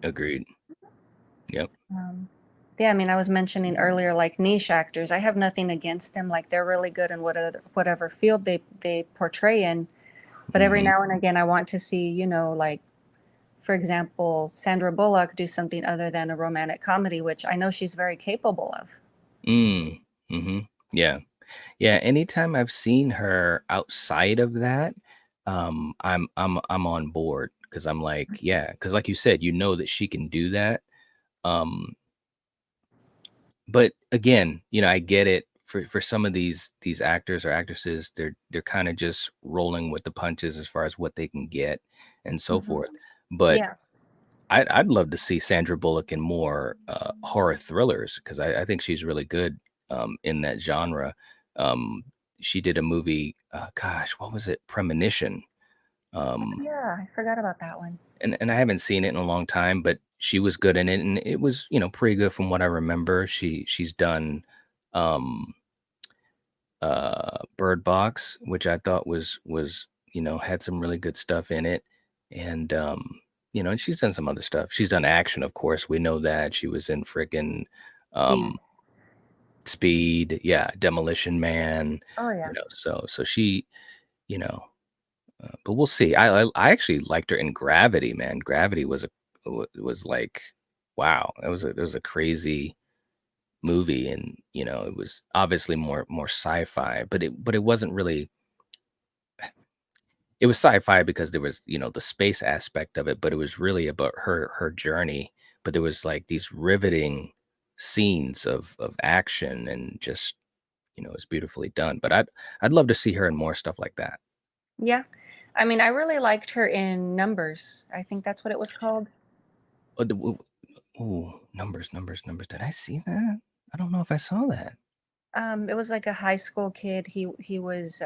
Agreed. Yep.
Um, yeah, I mean, I was mentioning earlier, like niche actors. I have nothing against them. Like they're really good in whatever field they portray in. But every
Mhm.
now and again, I want to see, like for example, Sandra Bullock do something other than a romantic comedy, which I know she's very capable of.
Mm. Mhm. Yeah. Yeah, anytime I've seen her outside of that, I'm on board because 'cause I'm like, yeah, because like you said, you know that she can do that. Um, but again, I get it for some of these actors or actresses, they're kinda just rolling with the punches as far as what they can get and so
Hmm.
forth. But
Yeah.
I'd love to see Sandra Bullock in more, horror thrillers because I think she's really good, in that genre. Um, she did a movie, gosh, what was it? Premonition, um,
Yeah, I forgot about that one.
and I haven't seen it in a long time, but she was good in it, and it was, pretty good from what I remember. She's done, um, Bird Box, which I thought was, had some really good stuff in it, and, and she's done some other stuff. She's done action, of course, we know that. She was in frickin',
Speed.
um, Speed, yeah, Demolition Man,
Oh yeah.
so she, you know, but we'll see. I actually liked her in Gravity, man. Gravity was like, wow, it was a crazy movie, and, it was obviously more sci-fi, but it wasn't really. It was sci-fi because there was, the space aspect of it, but it was really about her journey. But there was like these riveting scenes of action and just, it's beautifully done. But I'd love to see her in more stuff like that.
Yeah. I mean, I really liked her in Numbers. I think that's what it was called.
Oh, ooh, numbers. Did I see that? I don't know if I saw that.
It was like a high school kid. He was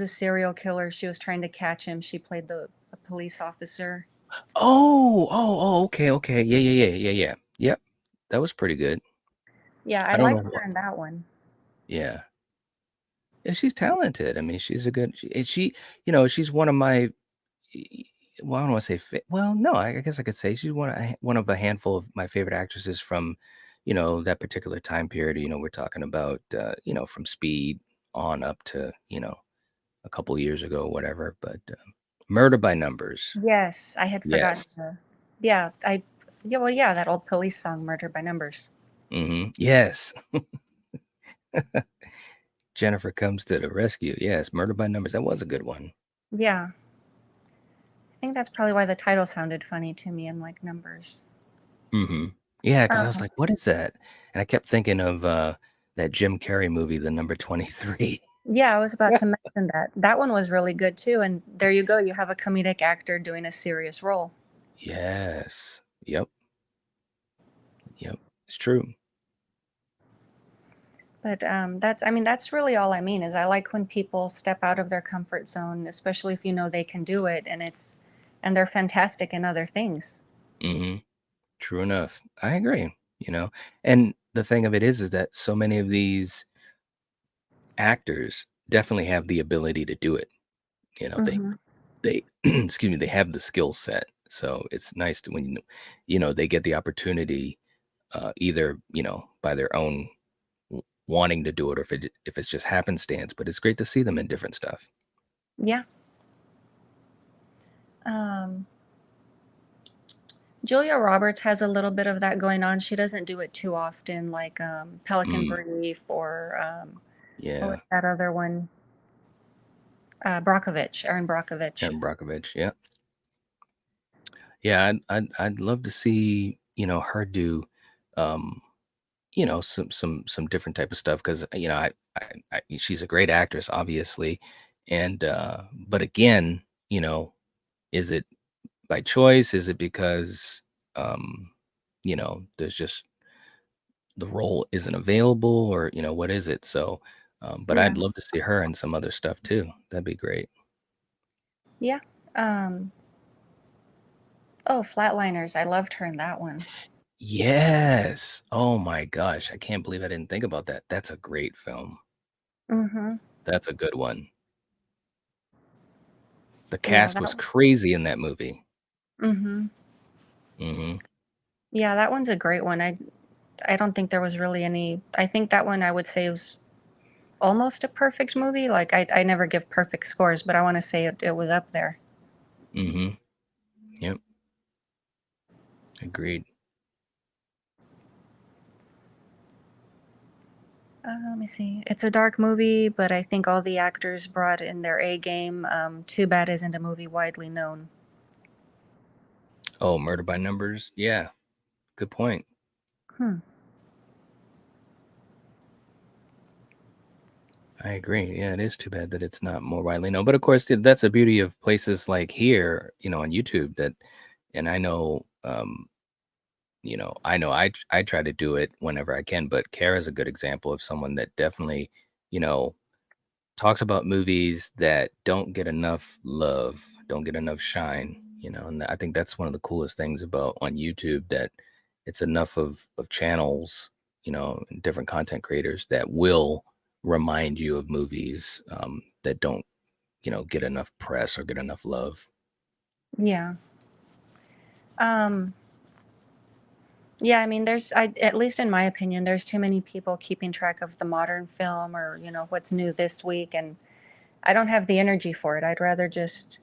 a serial killer. She was trying to catch him. She played the a police officer.
Okay. Yeah. Yep. That was pretty good.
Yeah, I
I don't know
liked
what.
her in that one.
Yeah. Yeah, she's talented. I mean, she's a good. She's one of my. Well, I don't want to say. Well, no, I guess I could say she's one of a handful of my favorite actresses from, that particular time period. We're talking about, from Speed on up to, a couple years ago, whatever. But Murder by Numbers.
Yes, I had forgotten
Yes.
her. Yeah, yeah, well, yeah, that old police song, Murder by Numbers.
Yes. Jennifer comes to the rescue. Yes. Murder by Numbers. That was a good one.
Yeah, I think that's probably why the title sounded funny to me. I'm like, Numbers.
Hmm. Yeah, because I was
Um,
like, "What is that?" And I kept thinking of that Jim Carrey movie, The Number 23.
yeah, I was about to mention that. That one was really good too, and there you go. You have a comedic actor doing a serious role.
Yes. Yep. It's true.
But I mean, that's really all I mean is I like when people step out of their comfort zone, especially if you know they can do it, and they're fantastic in other things.
Hmm. True enough. I agree. And the thing of it is that so many of these actors definitely have the ability to do it.
Hmm.
They excuse me, they have the skill set. So it's nice to when they get the opportunity, either by their own wanting to do it, or if it's just happenstance. But it's great to see them in different stuff.
Yeah. Um, Julia Roberts has a little bit of that going on. She doesn't do it too often, like Pelican
Mm,
Brief or what was
yeah,
that other one? Brockovich, Erin Brockovich.
Aaron Brockovich. Yeah, yeah. I'd love to see her do, um, some different type of stuff because she's a great actress, obviously, and but again, is it by choice? Is it because um, there's just the role isn't available, or what is it? So, but
Yeah.
I'd love to see her in some other stuff too. That'd be great.
Yeah. Um, oh, Flatliners. I loved her in that one.
Yes. Oh my gosh, I can't believe I didn't think about that. That's a great film.
Mm-hmm.
That's a good one. The
Yeah,
cast
that
was
one.
crazy in that movie.
Mm-hmm.
Mhm.
Yeah, that one's a great one. I don't think there was really any. I think that one I would say was almost a perfect movie. Like I never give perfect scores, but I want to say it was up there.
Mhm. Yep. Agreed.
Let me see. It's a dark movie, but I think all the actors brought in their A game. Too bad isn't a movie widely known.
Oh, Murder by Numbers? Yeah, good point.
Hmm.
I agree. Yeah, it is too bad that it's not more widely known. But of course, that's the beauty of places like here, on YouTube that, and I know, I try to do it whenever I can, but Kara's a good example of someone that definitely, you know, talks about movies that don't get enough love, don't get enough shine, and I think that's one of the coolest things about on YouTube, that it's enough of channels, and different content creators that will remind you of movies that don't, get enough press or get enough love.
Yeah. Um, yeah, I mean, at least in my opinion, there's too many people keeping track of the modern film or, what's new this week. And I don't have the energy for it. I'd rather just,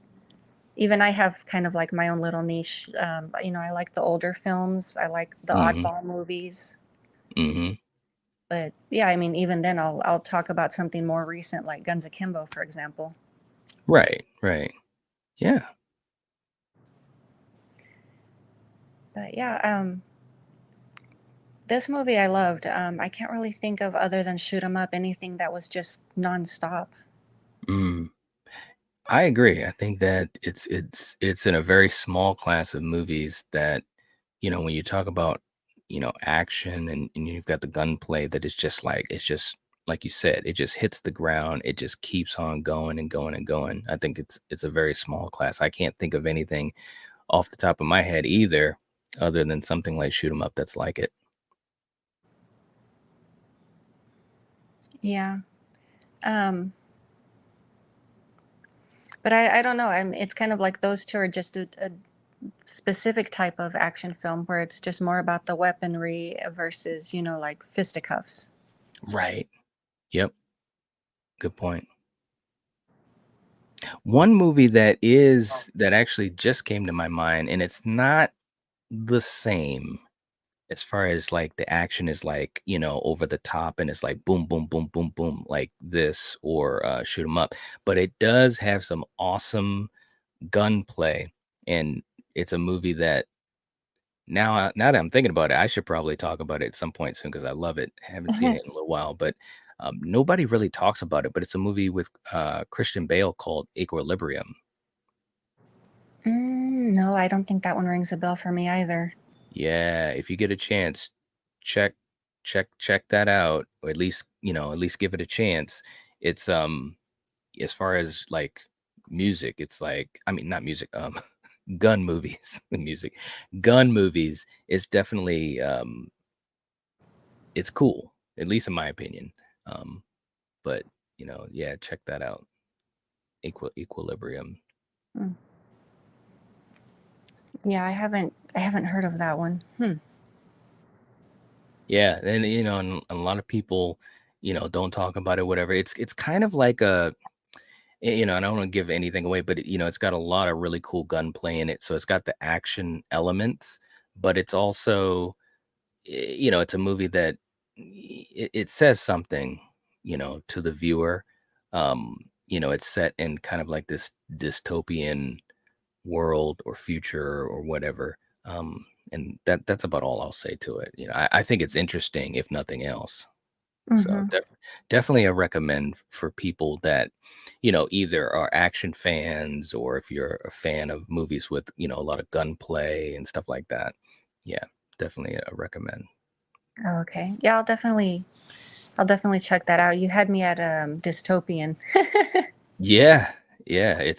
even I have kind of like my own little niche. I like the older films, I like the
Hmm.
oddball movies.
Hmm.
But yeah, I mean, even then, I'll talk about something more recent, like Guns Akimbo, for example.
Right. Right. Yeah.
But yeah, this movie I loved. I can't really think of other than Shoot 'em Up anything that was just nonstop.
Mm. I agree. I think that it's in a very small class of movies that, when you talk about, action, and you've got the gunplay, that it's just like you said, it just hits the ground. It just keeps on going and going and going. I think it's a very small class. I can't think of anything off the top of my head either, other than something like Shoot 'em Up that's like it.
Yeah. Um, but I don't know. It's kind of like those two are just a specific type of action film where it's just more about the weaponry versus, like fisticuffs.
Right. Yep. Good point. One movie that actually just came to my mind, and it's not the same as far as like the action is like, over the top, and it's like boom, boom, boom, boom, boom, like this, or shoot 'em up. But it does have some awesome gunplay. And it's a movie that now that I'm thinking about it, I should probably talk about it at some point soon because I love it. I haven't seen it in a little while, but nobody really talks about it. But it's a movie with Christian Bale called Equilibrium.
No, I don't think that one rings a bell for me either.
Yeah, if you get a chance, check check that out, or at least give it a chance. It's as far as like music, it's like, I mean, not music, gun movies, the music. Gun movies is definitely it's cool, at least in my opinion. Um but yeah, check that out. Equilibrium.
Hmm. Yeah, I haven't heard of that one. Hmm.
Yeah, and and a lot of people, don't talk about it, whatever. It's kind of like a, and I don't want to give anything away, but it's got a lot of really cool gunplay in it. So it's got the action elements, but it's also, it's a movie that it says something, to the viewer. It's set in kind of like this dystopian world or future or whatever. And that's about all I'll say to it. I think it's interesting, if nothing else. So
Mm-hmm.
definitely a recommend for people that, either are action fans, or if you're a fan of movies with, a lot of gunplay and stuff like that. Yeah, definitely a recommend.
Oh, okay. Yeah, I'll definitely check that out. You had me at dystopian.
Yeah, yeah,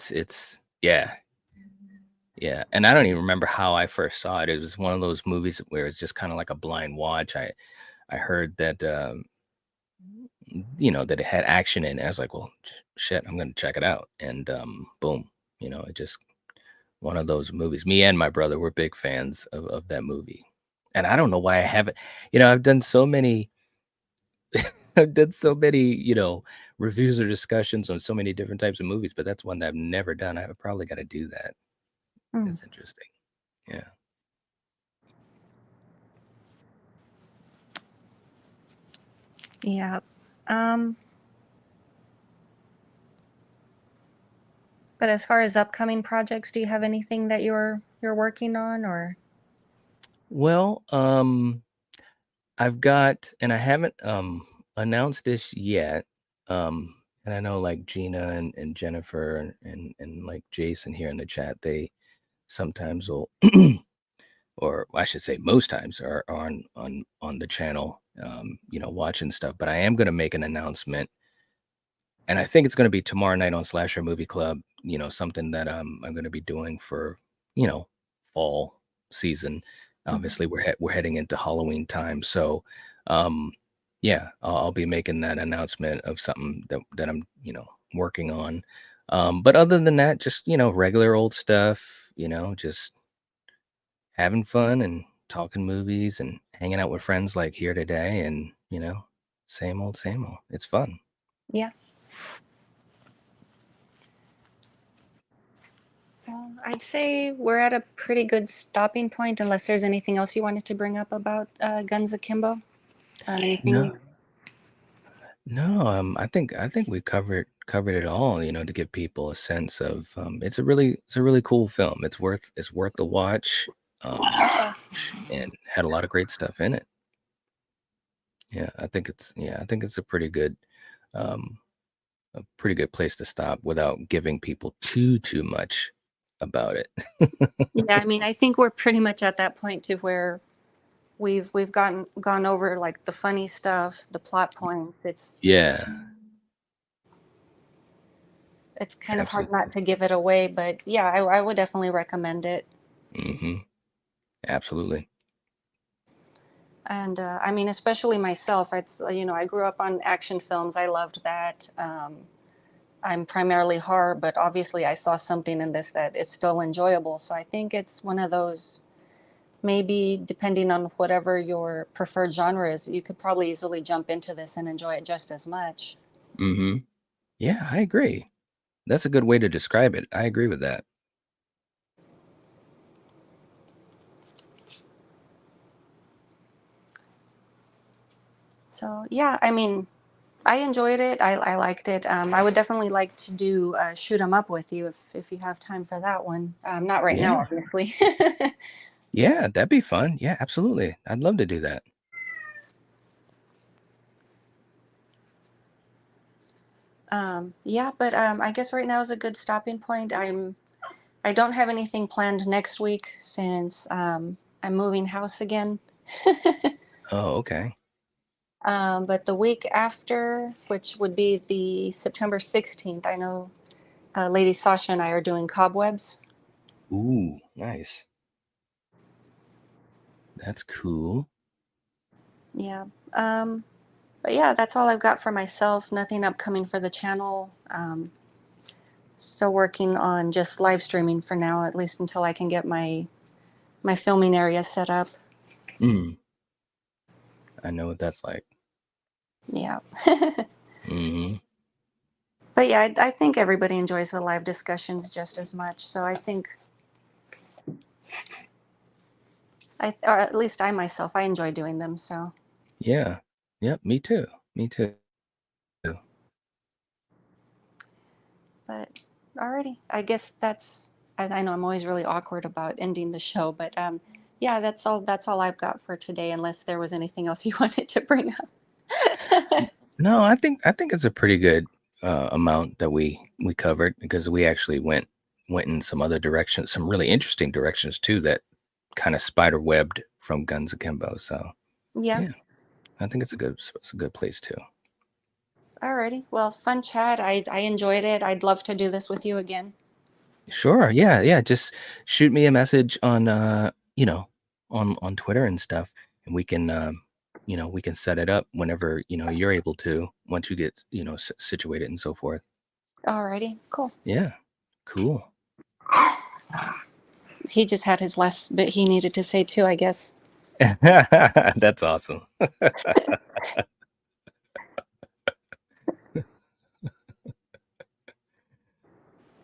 yeah. And I don't even remember how I first saw it. It was one of those movies where it's just kind of like a blind watch. I heard that that it had action in it. I was like, well, shit, I'm gonna check it out. And boom, it just one of those movies. Me and my brother were big fans of that movie. And I don't know why I haven't, I've done so many I've done so many, reviews or discussions on so many different types of movies, but that's one that I've never done. I've probably got to do that.
Mm,
It's interesting. Yeah.
yeah. Um, but as far as upcoming projects, do you have anything that you're working on or?
Well, I've got, and I haven't announced this yet. And I know like Gina and Jennifer and like Jason here in the chat, they sometimes will or I should say most times are on the channel, watching stuff. But I am gonna make an announcement, and I think it's gonna be tomorrow night on Slasher Movie Club, something that I'm gonna be doing for, fall season.
Mhm.
Obviously, we're heading into Halloween time, so um, yeah, I'll be making that announcement of something that I'm working on. But other than that, just regular old stuff, just having fun and talking movies and hanging out with friends like here today, and same old, same old. It's fun.
Yeah. I'd say we're at a pretty good stopping point, unless there's anything else you wanted to bring up about Guns Akimbo. Anything?
No, no. I think we covered it all. To give people a sense of it's a really cool film. It's worth the watch.
Okay.
And had a lot of great stuff in it. I think it's um a pretty good place to stop without giving people too much about it.
Yeah, I mean, I think we're pretty much at that point to where we've gone over like the funny stuff, the plot points.
Yeah,
It's kind of hard not
absolutely.
to give it away, but yeah, I would definitely recommend it.
Mhm. Absolutely.
And I mean, especially myself, I grew up on action films. I loved that. I'm primarily horror, but obviously I saw something in this that is still enjoyable. So I think it's one of those, maybe depending on whatever your preferred genre is, you could probably easily jump into this and enjoy it just as much.
Mhm. Yeah, I agree. That's a good way to describe it. I agree with that.
So yeah, I mean, I enjoyed it. I liked it. I would definitely like to do shoot 'em up with you if you have time for that one. Not right now,
Yeah.
obviously.
Yeah, that'd be fun. Yeah, absolutely. I'd love to do that.
Yeah, but I guess right now is a good stopping point. I don't have anything planned next week since I'm moving house again.
Oh, okay.
But the week after, which would be the September 16th, I know Lady Sasha and I are doing cobwebs.
Ooh, nice. That's cool.
Yeah. Um, but yeah, that's all I've got for myself. Nothing upcoming for the channel. Still working on just live streaming for now, at least until I can get my filming area set up.
Mm, I know what that's like.
Yeah.
Mhm.
But yeah, I think everybody enjoys the live discussions just as much. So I think or at least I myself, I enjoy doing them. So,
Yeah. Yep, me too. Me too.
but alrighty, I guess I know I'm always really awkward about ending the show, but yeah, That's all I've got for today. Unless there was anything else you wanted to bring up.
No, I think it's a pretty good amount that we covered because we actually went in some other directions, some really interesting directions too that kind of spider webbed from Guns Akimbo. So
Yeah.
yeah, I think it's a good place too.
Alrighty. Well, fun chat. I enjoyed it. I'd love to do this with you again.
Sure, yeah, yeah. Just shoot me a message on on Twitter and stuff, and we can set it up whenever you're able to once you get situated and so forth.
Alrighty. Cool.
Yeah, cool.
He just had his last bit he needed to say too, I guess.
That's awesome.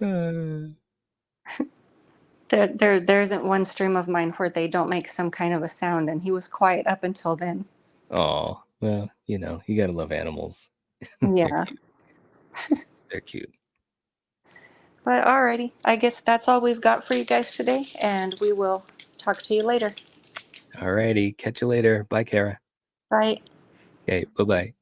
Uh,
There isn't one stream of mine where they don't make some kind of a sound, and he was quiet up until then.
Oh, well, you gotta love animals. They're
Yeah.
cute. They're cute.
But alrighty, I guess that's all we've got for you guys today, and we will talk to you later.
Alrighty, catch you later. Bye, Kara.
Bye.
Okay, bye-bye.